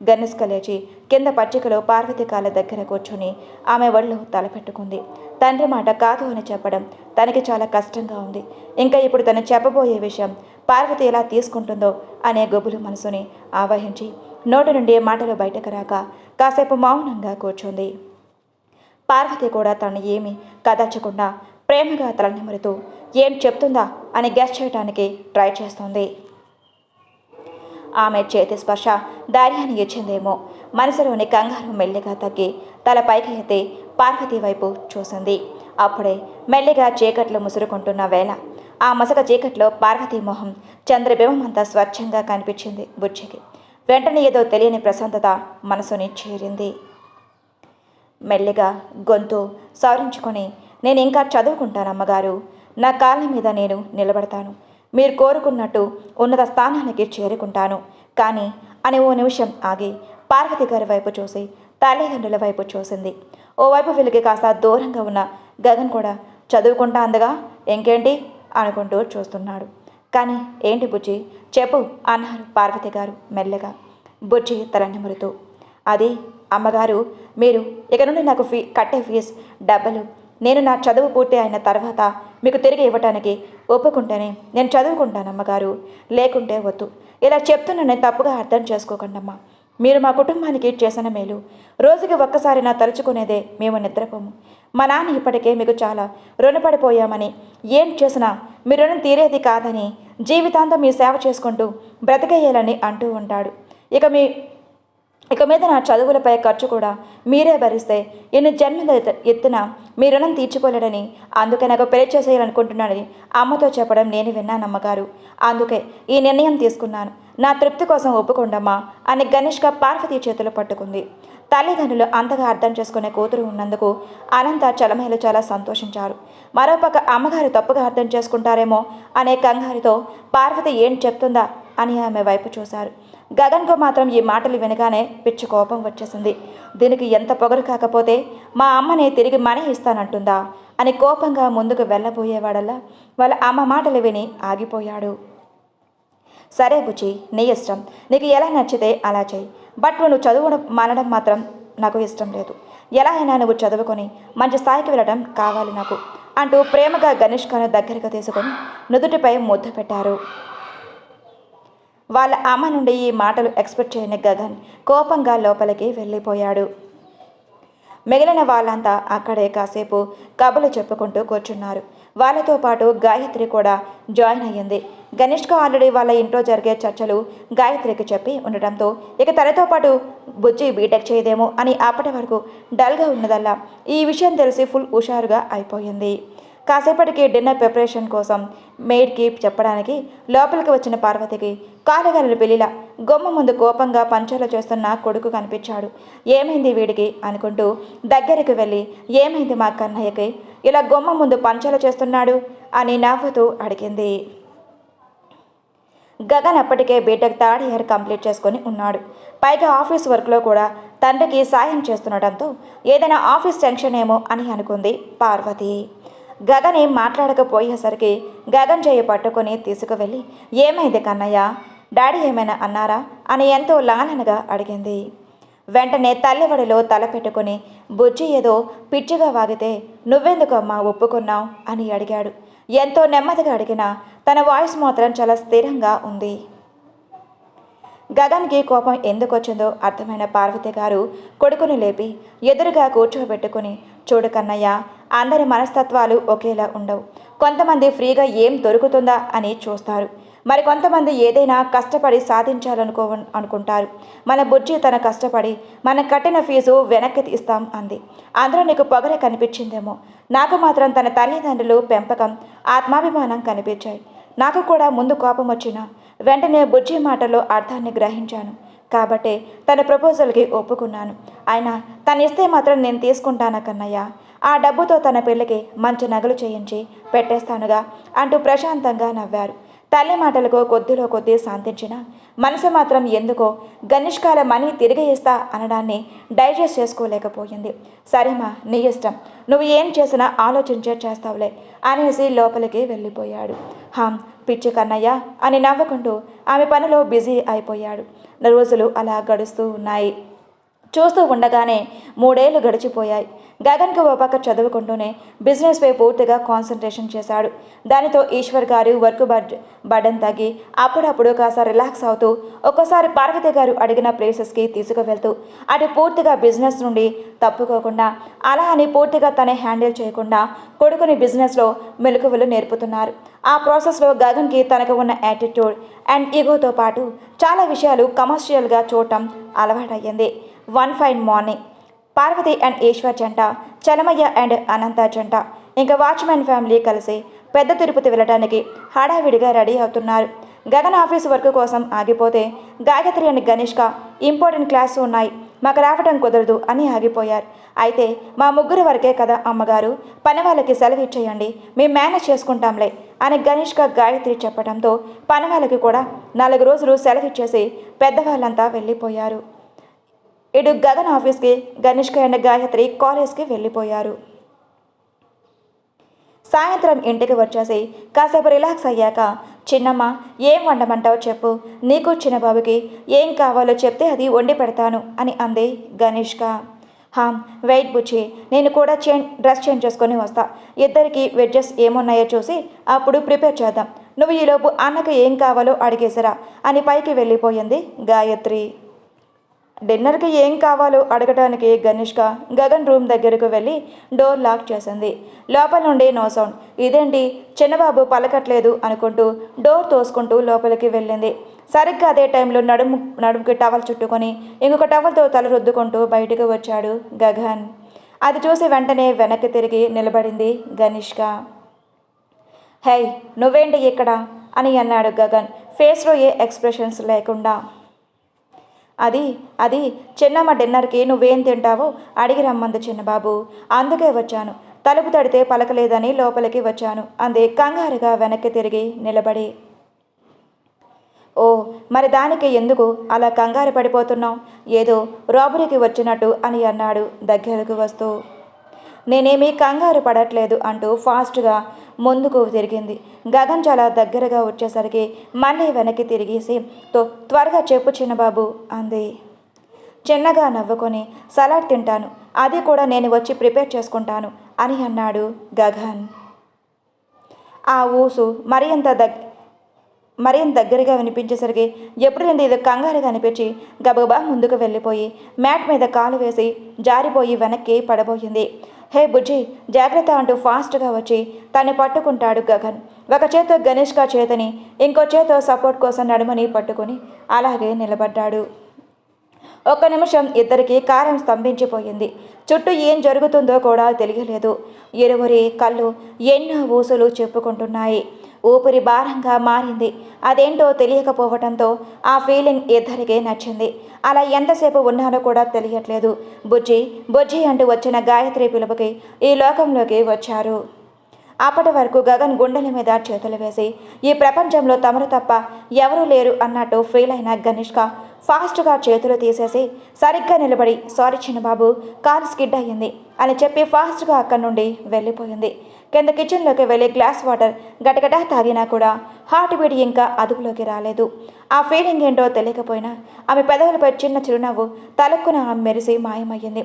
గనిష్క లేచి కింద పచ్చికలో పార్వతి కాళ్ళ దగ్గర కూర్చొని ఆమె ఒళ్ళు తలపెట్టుకుంది. తండ్రి మాట కాదు అని చెప్పడం తనకి చాలా కష్టంగా ఉంది. ఇంకా ఇప్పుడు తను చెప్పబోయే విషయం పార్వతి ఎలా తీసుకుంటుందో అనే గొబ్బులు మనసుని ఆవహించి నోటి నుండి మాటలు బయటకు రాక కాసేపు మౌనంగా కూర్చుంది. పార్వతి కూడా తను ఏమీ కదల్చకుండా ప్రేమగా తలనిమురుతూ ఏం చెప్తుందా అని గెస్ చేయడానికి ట్రై చేస్తుంది. ఆమె చేతి స్పర్శ ధైర్యాన్ని ఇచ్చిందేమో. మనసులోని కంగారు మెల్లిగా తగ్గి తల పైకి ఎత్తి పార్వతి వైపు చూసింది. అప్పుడే మెల్లిగా చీకట్లు ముసురుకుంటున్న వేళ ఆ మసక చీకట్లో పార్వతీ మొహం చంద్రబింబం అంతా స్వచ్ఛంగా కనిపించింది బుజ్జికి. వెంటనే ఏదో తెలియని ప్రశాంతత మనసుని చేరింది. మెల్లిగా గొంతు సవరించుకొని, నేను ఇంకా చదువుకుంటానమ్మగారు. నా కాళ్ళ మీద నేను నిలబడతాను. మీరు కోరుకున్నట్టు ఉన్నత స్థానానికి చేరుకుంటాను. కానీ అని ఓ నిమిషం ఆగి పార్వతి గారి వైపు చూసి తల్లిదండ్రుల వైపు చూసింది. ఓవైపు వీళ్ళకి కాస్త దూరంగా ఉన్న గగన్ కూడా చదువుకుంటా అందగా ఇంకేంటి అనుకుంటూ చూస్తున్నాడు. కానీ ఏంటి బుజ్జి చెప్పు అన్నారు పార్వతి గారు మెల్లగా. బుజ్జి తల నిమురుతూ, అది అమ్మగారు, మీరు ఇక నుండి నాకు కట్టే ఫీజు డబ్బులు నేను నా చదువు పూర్తి అయిన తర్వాత మీకు తిరిగి ఇవ్వటానికి ఒప్పుకుంటేనే నేను చదువుకుంటానమ్మగారు, లేకుంటే వద్దు. ఇలా చెప్తున్నా తప్పుగా అర్థం చేసుకోకండమ్మా. మీరు మా కుటుంబానికి చేసిన మేలు. రోజుకి ఒక్కసారి నా తలుచుకునేదే మేము నిద్రపోము. మా నాన్న ఇప్పటికే మీకు చాలా రుణపడిపోయామని, ఏం చేసినా మీ రుణం తీరేది కాదని, జీవితాంతం మీ సేవ చేసుకుంటూ బ్రతికేయాలని అంటూ ఉంటాడు. ఇక మీద నా చదువులపై ఖర్చు కూడా మీరే భరిస్తే ఎన్ని జన్మల ఎత్తున మీ రుణం తీర్చుకోలేడని, అందుకే నాకు పెళ్లి చేసేయాలనుకుంటున్నాడని అమ్మతో చెప్పడం నేను విన్నానమ్మగారు. అందుకే ఈ నిర్ణయం తీసుకున్నాను. నా తృప్తి కోసం ఒప్పుకోండమ్మా అని గనిష్క పార్వతి చేతులు పట్టుకుంది. తల్లిదండ్రులు అంతగా అర్థం చేసుకునే కూతురు ఉన్నందుకు అనంత చలమేలు చాలా సంతోషించారు. మరోపక్క అమ్మగారు తప్పుగా అర్థం చేసుకుంటారేమో అనే కంగారుతో పార్వతి ఏం చెప్తుందా అని ఆమె వైపు చూశారు. గగన్కు మాత్రం ఈ మాటలు వినగానే పిచ్చి కోపం వచ్చేసింది. దీనికి ఎంత పొగరు కాకపోతే మా అమ్మని తిరిగి మనీ ఇస్తానంటుందా అని కోపంగా ముందుకు వెళ్ళబోయేవాడల్లా వాళ్ళ అమ్మ మాటలు విని ఆగిపోయాడు. సరే బుజ్జి, నీ ఇష్టం, నీకు ఎలా నచ్చితే అలా చెయ్యి. బట్ నువ్వు చదువు మానడం మాత్రం నాకు ఇష్టం లేదు. ఎలా అయినా నువ్వు చదువుకొని మంచి స్థాయికి వెళ్ళడం కావాలి నాకు అంటూ ప్రేమగా గనిష్కను దగ్గరగా తీసుకొని నుదుటిపై ముద్దు పెట్టారు. వాళ్ళ అమ్మ నుండి ఈ మాటలు ఎక్స్పెక్ట్ చేయని గగన్ కోపంగా లోపలికి వెళ్ళిపోయాడు. మిగిలిన వాళ్ళంతా అక్కడే కాసేపు కబులు చెప్పుకుంటూ కూర్చున్నారు. వాళ్ళతో పాటు గాయత్రి కూడా జాయిన్ అయ్యింది. గనిష్క ఆల్రెడీ వాళ్ళ ఇంట్లో జరిగే చర్చలు గాయత్రికి చెప్పి ఉండటంతో ఇక తనతో పాటు బుజ్జి బీటెక్ చేయదేమో అని అప్పటి వరకు డల్గా ఉన్నదల్లా ఈ విషయం తెలిసి ఫుల్ హుషారుగా అయిపోయింది. కాసేపటికి డిన్నర్ ప్రిపరేషన్ కోసం మెయిడ్కి చెప్పడానికి లోపలికి వచ్చిన పార్వతికి కాలుగల పెళ్లిలా గొమ్మ ముందు కోపంగా పంచాలు చేస్తున్న కొడుకు కనిపించాడు. ఏమైంది వీడికి అనుకుంటూ దగ్గరికి వెళ్ళి ఏమైంది మా కన్నయ్యకి ఇలా గొమ్మ ముందు పంచాలు చేస్తున్నాడు అని నవ్వుతూ అడిగింది. గగన్ అప్పటికే బీటెక్ థర్డ్ ఇయర్ కంప్లీట్ చేసుకొని ఉన్నాడు. పైగా ఆఫీస్ వర్క్లో కూడా తండ్రికి సాయం చేస్తుండటంతో ఏదైనా ఆఫీస్ టెన్షన్ ఏమో అని అనుకుంది పార్వతి. గగన్ ఏం మాట్లాడకపోయేసరికి గగన్ చేయి పట్టుకొని తీసుకువెళ్ళి ఏమైంది కన్నయ్య, డాడీ ఏమైనా అన్నారా అని ఎంతో లాలనగా అడిగింది. వెంటనే తల్లివడిలో తల పెట్టుకుని బుజ్జి ఏదో పిచ్చిగా వాగితే నువ్వెందుకమ్మా ఒప్పుకున్నావు అని అడిగాడు. ఎంతో నెమ్మదిగా అడిగినా తన వాయిస్ మాత్రం చాలా స్థిరంగా ఉంది. గగన్కి కోపం ఎందుకు వచ్చిందో అర్థమైన పార్వతి గారు కొడుకుని లేపి ఎదురుగా కూర్చోబెట్టుకుని చూడు కన్నయ్య, అందరి మనస్తత్వాలు ఒకేలా ఉండవు. కొంతమంది ఫ్రీగా ఏం దొరుకుతుందా అని చూస్తారు, మరి కొంతమంది ఏదైనా కష్టపడి అనుకుంటారు. మన బుజ్జి తన కష్టపడి మన కట్టిన ఫీజు వెనక్కి ఇస్తాం అంది. అందులో నీకు పొగరే కనిపించిందేమో, నాకు మాత్రం తన తల్లిదండ్రులు పెంపకం ఆత్మాభిమానం కనిపించాయి. నాకు కూడా ముందు కోపం వచ్చిన వెంటనే బుజ్జి మాటలో అర్థాన్ని గ్రహించాను కాబట్టే తన ప్రపోజల్కి ఒప్పుకున్నాను. అయినా తను ఇస్తే మాత్రం నేను తీసుకుంటానా కన్నయ్య, ఆ డబ్బుతో తన పెళ్ళికి మంచి నగలు చేయించి పెట్టేస్తానుగా అంటూ ప్రశాంతంగా నవ్వారు. తల్లి మాటలకు కొద్దిలో కొద్దీ శాంతించిన మనసు మాత్రం ఎందుకో గనిష్కాల మనీ తిరిగి ఇస్తా అనడాన్ని డైజెస్ట్ చేసుకోలేకపోయింది. సరేమా, నీ ఇష్టం, నువ్వు ఏం చేసినా ఆలోచించే చేస్తావులే అనేసి లోపలికి వెళ్ళిపోయాడు. పిచ్చి కన్నయ్య అని నవ్వుకుంటూ ఆమె పనిలో బిజీ అయిపోయాడు. రోజులు అలా గడుస్తూ ఉన్నాయి. చూస్తూ ఉండగానే 3 ఏళ్ళు గడిచిపోయాయి. గగన్కి ఓ పక్క చదువుకుంటూనే బిజినెస్పై పూర్తిగా కాన్సన్ట్రేషన్ చేశాడు. దానితో ఈశ్వర్ గారు వర్క్ బర్డెన్ తగ్గి అప్పుడప్పుడు కాస్త రిలాక్స్ అవుతూ ఒక్కోసారి పార్వతి గారు అడిగిన ప్లేసెస్కి తీసుకువెళ్తూ అటు పూర్తిగా బిజినెస్ నుండి తప్పుకోకుండా అలా అని పూర్తిగా తనే హ్యాండిల్ చేయకుండా కొడుకుని బిజినెస్లో మెలకువలు నేర్పుతున్నారు. ఆ ప్రాసెస్లో గగన్కి తనకు ఉన్న యాటిట్యూడ్ అండ్ ఈగోతో పాటు చాలా విషయాలు కమర్షియల్గా చూడటం అలవాటయ్యింది. One fine morning Parvati and Eshwar జంట, చలమయ్య అండ్ అనంత జంట, ఇంకా వాచ్మెన్ ఫ్యామిలీ కలిసి పెద్ద తిరుపతి వెళ్ళడానికి హడావిడిగా రెడీ అవుతున్నారు. గగన్ ఆఫీస్ వర్క్ కోసం ఆగిపోతే గాయత్రి అండ్ గనిష్క ఇంపార్టెంట్ క్లాసు ఉన్నాయి, మాకు రావడం కుదరదు అని ఆగిపోయారు. అయితే మా ముగ్గురు వరకే కదా అమ్మగారు, పని వాళ్ళకి సెలవు ఇచ్చేయండి, మేము మేనేజ్ చేసుకుంటాంలే అని గనిష్క గాయత్రి చెప్పడంతో పని వాళ్ళకి కూడా 4 రోజులు సెలవు ఇచ్చేసి పెద్దవాళ్ళంతా వెళ్ళిపోయారు. ఇటు గగన్ ఆఫీస్కి, గనిష్క అండ్ గాయత్రి కాలేజ్కి వెళ్ళిపోయారు. సాయంత్రం ఇంటికి వచ్చేసి కాసేపు రిలాక్స్ అయ్యాక చిన్నమ్మ ఏం వండమంటావు చెప్పు, నీకు చిన్నబాబుకి ఏం కావాలో చెప్తే అది వండి పెడతాను అని అంది గనిష్క. వెయిట్ బుచ్చి, నేను కూడా డ్రెస్ చేంజ్ చేసుకొని వస్తా, ఇద్దరికి వెడ్జెస్ ఏమున్నాయో చూసి అప్పుడు ప్రిపేర్ చేద్దాం, నువ్వు ఈలోపు అన్నకు ఏం కావాలో అడిగేసరా అని పైకి వెళ్ళిపోయింది గాయత్రి. డిన్నర్కి ఏం కావాలో అడగటానికి గనిష్క గగన్ రూమ్ దగ్గరకు వెళ్ళి డోర్ లాక్ చేసింది. లోపల నుండి నో సౌండ్. ఇదేంటి చిన్నబాబు పలకట్లేదు అనుకుంటూ డోర్ తోసుకుంటూ లోపలికి వెళ్ళింది. సరిగ్గా అదే టైంలో నడుముకి టవల్ చుట్టుకొని ఇంకొక టవల్తో తల రుద్దుకుంటూ బయటకు వచ్చాడు గగన్. అది చూసి వెంటనే వెనక్కి తిరిగి నిలబడింది గనిష్క. హే, నువ్వేంటి ఇక్కడ అని అన్నాడు గగన్ ఫేస్లో ఏ ఎక్స్ప్రెషన్స్ లేకుండా. అది అది చిన్నమ్మ డిన్నర్కి నువ్వేం తింటావో అడిగి రమ్మంది చిన్నబాబు. అందుకే వచ్చాను. తలుపు తడితే పలకలేదని లోపలికి వచ్చాను అంది కంగారుగా వెనక్కి తిరిగి నిలబడి. ఓ, మరి దానికి ఎందుకు అలా కంగారు పడిపోతున్నావు? ఏదో రాబరీకి వచ్చినట్టు అని అన్నాడు దగ్గరకు వస్తూ. నేనేమీ కంగారు పడట్లేదు అంటూ ఫాస్ట్గా ముందుకు తిరిగింది. గగన్ చాలా దగ్గరగా వచ్చేసరికి మళ్ళీ వెనక్కి తిరిగేసి త్వరగా చెప్పు చిన్నబాబు అంది. చిన్నగా నవ్వుకొని సలాడ్ తింటాను, అది కూడా నేను వచ్చి ప్రిపేర్ చేసుకుంటాను అని అన్నాడు గగన్. ఆ ఊసు మరింత దగ్గరగా వినిపించేసరికి ఎప్పుడు నేను ఇది కంగారుగా అనిపించి గబగబా ముందుకు వెళ్ళిపోయి మ్యాట్ మీద కాలు వేసి జారిపోయి వెనక్కి పడబోయింది. హే బుజ్జి, జాగ్రత్త అంటూ ఫాస్ట్గా వచ్చి తన్ని పట్టుకుంటాడు గగన్. ఒక చేతో గణేష్గా చేతని, ఇంకో చేతో సపోర్ట్ కోసం నడుమని పట్టుకొని అలాగే నిలబడ్డాడు. ఒక్క నిమిషం ఇద్దరికి కారం స్తంభించిపోయింది. చుట్టూ ఏం జరుగుతుందో కూడా తెలియలేదు. ఇరువురి కళ్ళు ఎన్నో ఊసులు చెప్పుకుంటున్నాయి. ఊపిరి భారంగా మారింది. అదేంటో తెలియకపోవటంతో ఆ ఫీలింగ్ ఇద్దరికీ నచ్చింది. అలా ఎంతసేపు ఉన్నారో కూడా తెలియట్లేదు. బుజ్జి బుజ్జి అంటూ వచ్చిన గాయత్రి పిలుపుకి ఈ లోకంలోకి వచ్చారు. అప్పటి వరకు గగన్ గుండెల మీద చేతులు వేసి ఈ ప్రపంచంలో తమరు తప్ప ఎవరూ లేరు అన్నట్టు ఫీల్ అయిన గనిష్క ఫాస్ట్గా చేతులు తీసేసి సరిగ్గా నిలబడి సారీ చిన్నబాబు, కారు స్కిడ్ అయ్యింది అని చెప్పి ఫాస్ట్గా అక్కడి నుండి వెళ్ళిపోయింది. కింద కిచెన్లోకి వెళ్ళి గ్లాస్ వాటర్ గటగటా తాగినా కూడా హార్ట్ బీట్ ఇంకా అదుపులోకి రాలేదు. ఆ ఫీలింగ్ ఏంటో తెలియకపోయినా ఆమె పెదవులపై చిన్న చిరునవ్వు తలక్కున మెరిసి మాయమయ్యింది.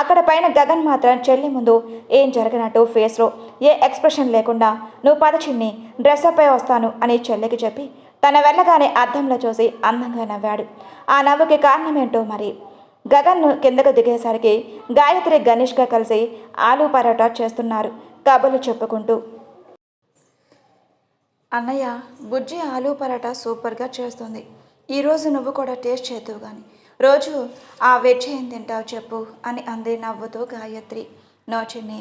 అక్కడ పైన గగన్ మాత్రం చెల్లి ముందు ఏం జరగనట్టు ఫేస్లో ఏ ఎక్స్ప్రెషన్ లేకుండా నువ్వు పద చిన్ని, డ్రెస్అప్ అయి వస్తాను అని చెల్లికి చెప్పి తన వెళ్ళగానే అద్దంలో చూసి అందంగా నవ్వాడు. ఆ నవ్వుకి కారణమేంటో మరి. గగన్ను కిందకు దిగేసరికి గాయత్రి గణేష్గా కలిసి ఆలూ పరోటా చేస్తున్నారు కబుర్లు చెప్పుకుంటూ. అన్నయ్య, బుజ్జి ఆలూ పరోటా సూపర్గా చేస్తుంది. ఈరోజు నువ్వు కూడా టేస్ట్ చేద్దువు కానీ, రోజు ఆ వెజ్ ఏం తింటావు చెప్పు అని అంది నవ్వుతూ గాయత్రి. నో చిన్ని,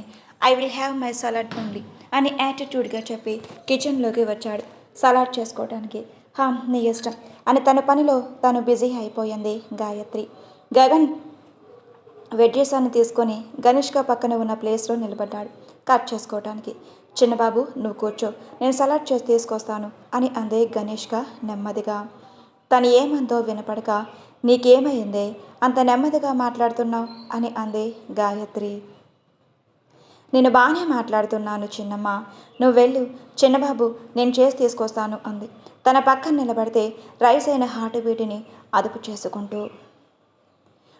I will have my salad only అని యాటిట్యూడ్గా చెప్పి కిచెన్లోకి వచ్చాడు సలాడ్ చేసుకోవడానికి. నీ ఇష్టం అని తన పనిలో తను బిజీ అయిపోయింది గాయత్రి. గగన్ వెడ్జెస్ అని తీసుకొని గణేష్క పక్కన ఉన్న ప్లేస్లో నిలబడ్డాడు కట్ చేసుకోవడానికి. చిన్నబాబు నువ్వు కూర్చో, నేను సలాడ్ చేసి తీసుకొస్తాను అని అందే గణేష్క నెమ్మదిగా. తను ఏమందో వినపడక నీకేమైందే అంత నెమ్మదిగా మాట్లాడుతున్నావు అని అంది గాయత్రి. నేను బాగానే మాట్లాడుతున్నాను చిన్నమ్మ, నువ్వు వెళ్ళు చిన్నబాబు, నేను చేసి తీసుకొస్తాను అంది తన పక్కన నిలబడితే రైస్ అయిన హార్ట్ బీట్ని అదుపు చేసుకుంటూ.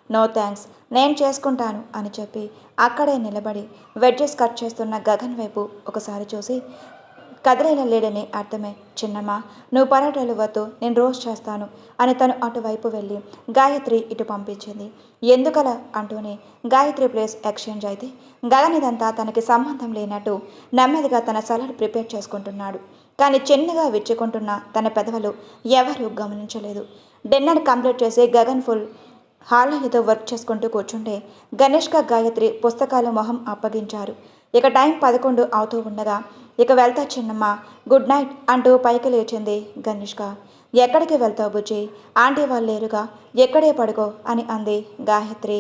నో థ్యాంక్స్, నేను చేసుకుంటాను అని చెప్పి అక్కడే నిలబడి వెడ్జెస్ కట్ చేస్తున్న గగన్ వైపు ఒకసారి చూసి కదిలేలా లేడని అర్థమే. చిన్నమ్మ నువ్వు పరోటాలు వద్దు, నేను రోస్ట్ చేస్తాను అని తను అటువైపు వెళ్ళి గాయత్రి ఇటు పంపించింది. ఎందుకలా అంటూనే గాయత్రి ప్లేస్ ఎక్స్చేంజ్ అయితే గగన్ ఇదంతా తనకి సంబంధం లేనట్టు నెమ్మదిగా తన సలాడ్ ప్రిపేర్ చేసుకుంటున్నాడు. కానీ చిన్నగా విచ్చుకుంటున్న తన పెదవులు ఎవరూ గమనించలేదు. డిన్నర్ కంప్లీట్ చేసి గగన్ ఫుల్ హాలయ్యతో వర్క్ చేసుకుంటూ కూర్చుంటే గణేష్క గాయత్రి పుస్తకాలు మొహం అప్పగించారు. ఇక టైం 11 అవుతూ ఉండగా ఇక వెళ్తా చిన్నమ్మ, గుడ్ నైట్ అంటూ పైకి లేచింది గణేష్క. ఎక్కడికి వెళ్తావు బుజ్జి, ఆంటీ వాళ్ళు లేరుగా, ఎక్కడే పడుకో అని అంది గాయత్రి.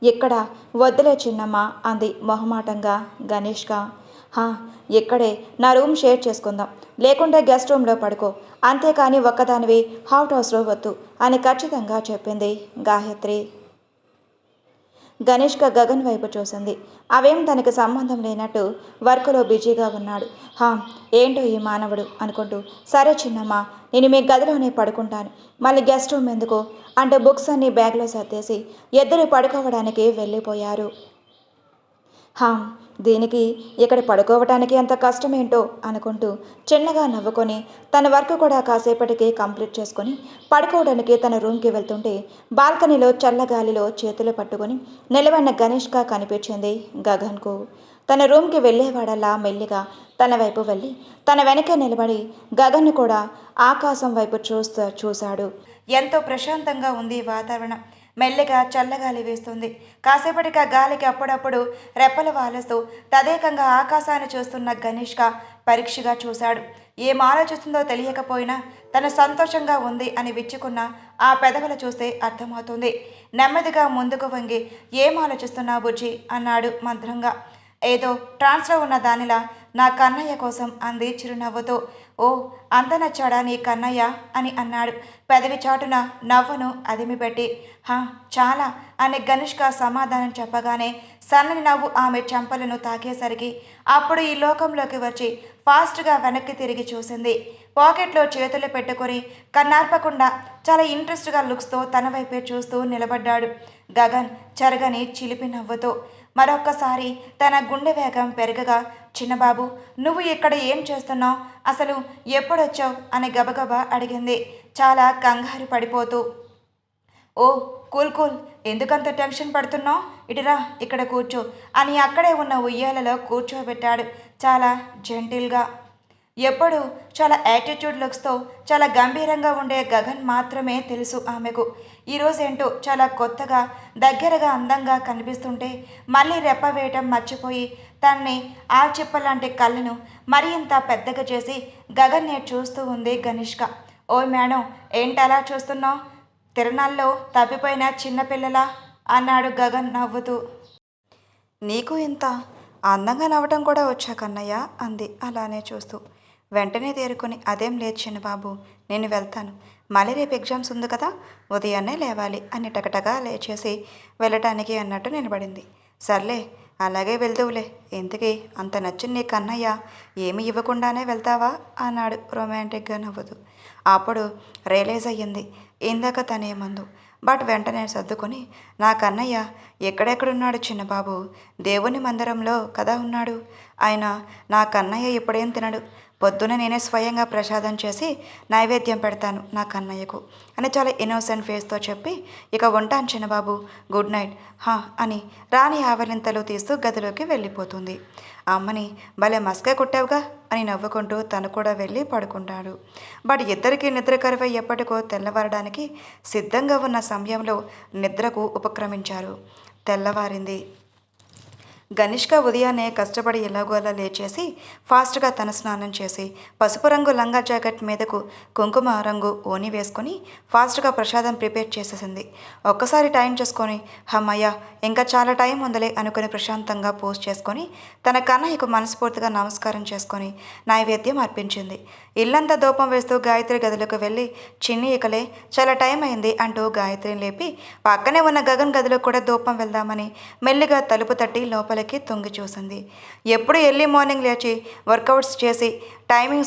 ఇక్కడ వద్దులే చిన్నమ్మ అంది మొహమాటంగా గణేష్క. ఇక్కడే నా రూమ్ షేర్ చేసుకుందాం, లేకుంటే గెస్ట్ రూమ్లో పడుకో, అంతేకాని ఒక్కదానివి హౌట్ హౌస్లో వద్దు అని ఖచ్చితంగా చెప్పింది గాయత్రి. గణేష్క గగన్ వైపు చూసింది. అవేం తనకి సంబంధం లేనట్టు వర్క్లో బిజీగా ఉన్నాడు. ఏంటో ఈ మానవుడు అనుకుంటూ సరే చిన్నమ్మ, నేను మీ గదిలోనే పడుకుంటాను, మళ్ళీ గెస్ట్ రూమ్ ఎందుకు అంటే బుక్స్ అన్నీ బ్యాగ్లో సర్దేసి ఇద్దరు పడుకోవడానికి వెళ్ళిపోయారు. దీనికి ఇక్కడ పడుకోవటానికి అంత కష్టమేంటో అనుకుంటూ చిన్నగా నవ్వుకొని తన వర్క్ కూడా కాసేపటికి కంప్లీట్ చేసుకొని పడుకోవడానికి తన రూమ్కి వెళ్తుంటే బాల్కనీలో చల్లగాలిలో చేతులు పట్టుకొని నిలబడిన గణేష్గా కనిపించింది గగన్కు. తన రూమ్కి వెళ్ళేవాడల్లా మెల్లిగా తన వైపు వెళ్ళి తన వెనకే నిలబడి గగన్ను కూడా ఆకాశం వైపు చూశాడు. ఎంతో ప్రశాంతంగా ఉంది వాతావరణం. మెల్లిగా చల్లగాలి వీస్తుంది. కాసేపటికి ఆ గాలికి అప్పుడప్పుడు రెప్పలు వాలుస్తూ తదేకంగా ఆకాశాన్ని చూస్తున్న గనిష్క పరీక్షగా చూశాడు. ఏం ఆలోచిస్తుందో తెలియకపోయినా తను సంతోషంగా ఉంది అని విచ్చుకున్న ఆ పెదవులు చూస్తే అర్థమవుతుంది. నెమ్మదిగా ముందుకు వంగి ఏం ఆలోచిస్తున్నావు బుజ్జి అన్నాడు మంత్రంగా. ఏదో ట్రాన్స్లో ఉన్న దానిలా నా కన్నయ్య కోసం అంది చిరునవ్వుతో. ఓ, అంత నచ్చాడా నీ కన్నయ్య అని అన్నాడు పెదవి చాటున నవ్వును అదిమిపెట్టి. హా, చాలా అని గనిష్క సమాధానం చెప్పగానే సన్నని నవ్వు ఆమె చెంపలను తాకేసరికి అప్పుడు ఈ లోకంలోకి వచ్చి ఫాస్ట్గా వెనక్కి తిరిగి చూసింది. పాకెట్లో చేతులు పెట్టుకొని కన్నార్పకుండా చాలా ఇంట్రెస్ట్గా లుక్స్తో తన వైపే చూస్తూ నిలబడ్డాడు గగన్ చెరగని చిలిపి నవ్వుతో. మరొక్కసారి తన గుండె వేగం పెరగగా, చిన్నబాబు నువ్వు ఇక్కడ ఏం చేస్తున్నావు, అసలు ఎప్పుడొచ్చావు అని గబగబా అడిగింది చాలా కంగారు పడిపోతూ. ఓ, కూల్ కూల్, ఎందుకంత టెన్షన్ పడుతున్నావు, ఇటురా ఇక్కడ కూర్చో అని అక్కడే ఉన్న ఉయ్యాలలో కూర్చోబెట్టాడు చాలా జెంటిల్గా. ఎప్పుడు చాలా యాటిట్యూడ్ లుక్స్తో చాలా గంభీరంగా ఉండే గగన్ మాత్రమే తెలుసు ఆమెకు. ఈరోజేంటో చాలా కొత్తగా దగ్గరగా అందంగా కనిపిస్తుంటే మళ్ళీ రెప్ప వేయటం మర్చిపోయి తన్ని ఆల్చిప్పలాంటి కళ్ళను మరింత పెద్దగా చేసి గగన్నే చూస్తూ ఉంది గనిష్క. ఓ మేడం, ఏంటలా చూస్తున్నావు, తిరణాల్లో తప్పిపోయిన చిన్నపిల్లలా అన్నాడు గగన్ నవ్వుతూ. నీకు ఇంత అందంగా నవ్వటం కూడా వచ్చా కన్నయ్య అంది అలానే చూస్తూ. వెంటనే తేరుకొని అదేం లేదు చిన్నబాబు, నేను వెళ్తాను, మళ్ళీ రేపు ఎగ్జామ్స్ ఉంది కదా, ఉదయాన్నే లేవాలి అని టకటగా లేచేసి వెళ్ళటానికి అన్నట్టు నిలబడింది. సర్లే, అలాగే వెళ్దువులే, ఇంతకీ అంత నచ్చిన నీ కన్నయ్య ఏమి ఇవ్వకుండానే వెళ్తావా అన్నాడు రొమాంటిక్గా నవ్వుతూ. అప్పుడు రియలైజ్ అయ్యింది ఇందాక తనేమందు. బట్ వెంటనే సర్దుకొని, నా కన్నయ్య ఎక్కడెక్కడున్నాడు చిన్నబాబు, దేవుని మందిరంలో కదా ఉన్నాడు, ఆయన నా కన్నయ్య ఇప్పుడేం తినడు, పొద్దున నేనే స్వయంగా ప్రసాదం చేసి నైవేద్యం పెడతాను నా కన్నయ్యకు అని చాలా ఇన్నోసెంట్ ఫేస్తో చెప్పి, ఇక ఉంటాను చిన్నబాబు, గుడ్ నైట్ హా అని రాణి ఆవలింతలు తీస్తూ గదిలోకి వెళ్ళిపోతుంది. అమ్మని భలే మస్కా కుట్టావుగా అని నవ్వుకుంటూ తను కూడా వెళ్ళి పడుకుంటాడు. బట్ ఇద్దరికీ నిద్ర కరువై ఎప్పటికో తెల్లవారడానికి సిద్ధంగా ఉన్న సమయంలో నిద్రకు ఉపక్రమించారు. తెల్లవారింది. గనిష్క ఉదయాన్నే కష్టపడి ఎలాగో అలా లేచేసి ఫాస్ట్గా తన స్నానం చేసి పసుపు రంగు లంగా జాకెట్ మీదకు కుంకుమ రంగు ఓని వేసుకొని ఫాస్ట్గా ప్రసాదం ప్రిపేర్ చేసేసింది. ఒక్కసారి టైం చేసుకొని హమ్మయ్య ఇంకా చాలా టైం ఉందలే అనుకుని ప్రశాంతంగా పోస్ట్ చేసుకొని తన కన్నయ్యకు మనస్ఫూర్తిగా నమస్కారం చేసుకొని నైవేద్యం అర్పించింది. ఇల్లంతా దూపం వేస్తూ గాయత్రి గదిలోకి వెళ్ళి, చిన్ని ఇకలే చాలా టైం అయింది అంటూ గాయత్రిని లేపి పక్కనే ఉన్న గగన్ గదిలో కూడా దూపం వెళ్దామని మెల్లిగా తలుపు తట్టి లోపల తొంగి చూసింది. ఎప్పుడు ఎర్లీ మార్నింగ్ లేచి వర్కౌట్స్ చేసి టైమింగ్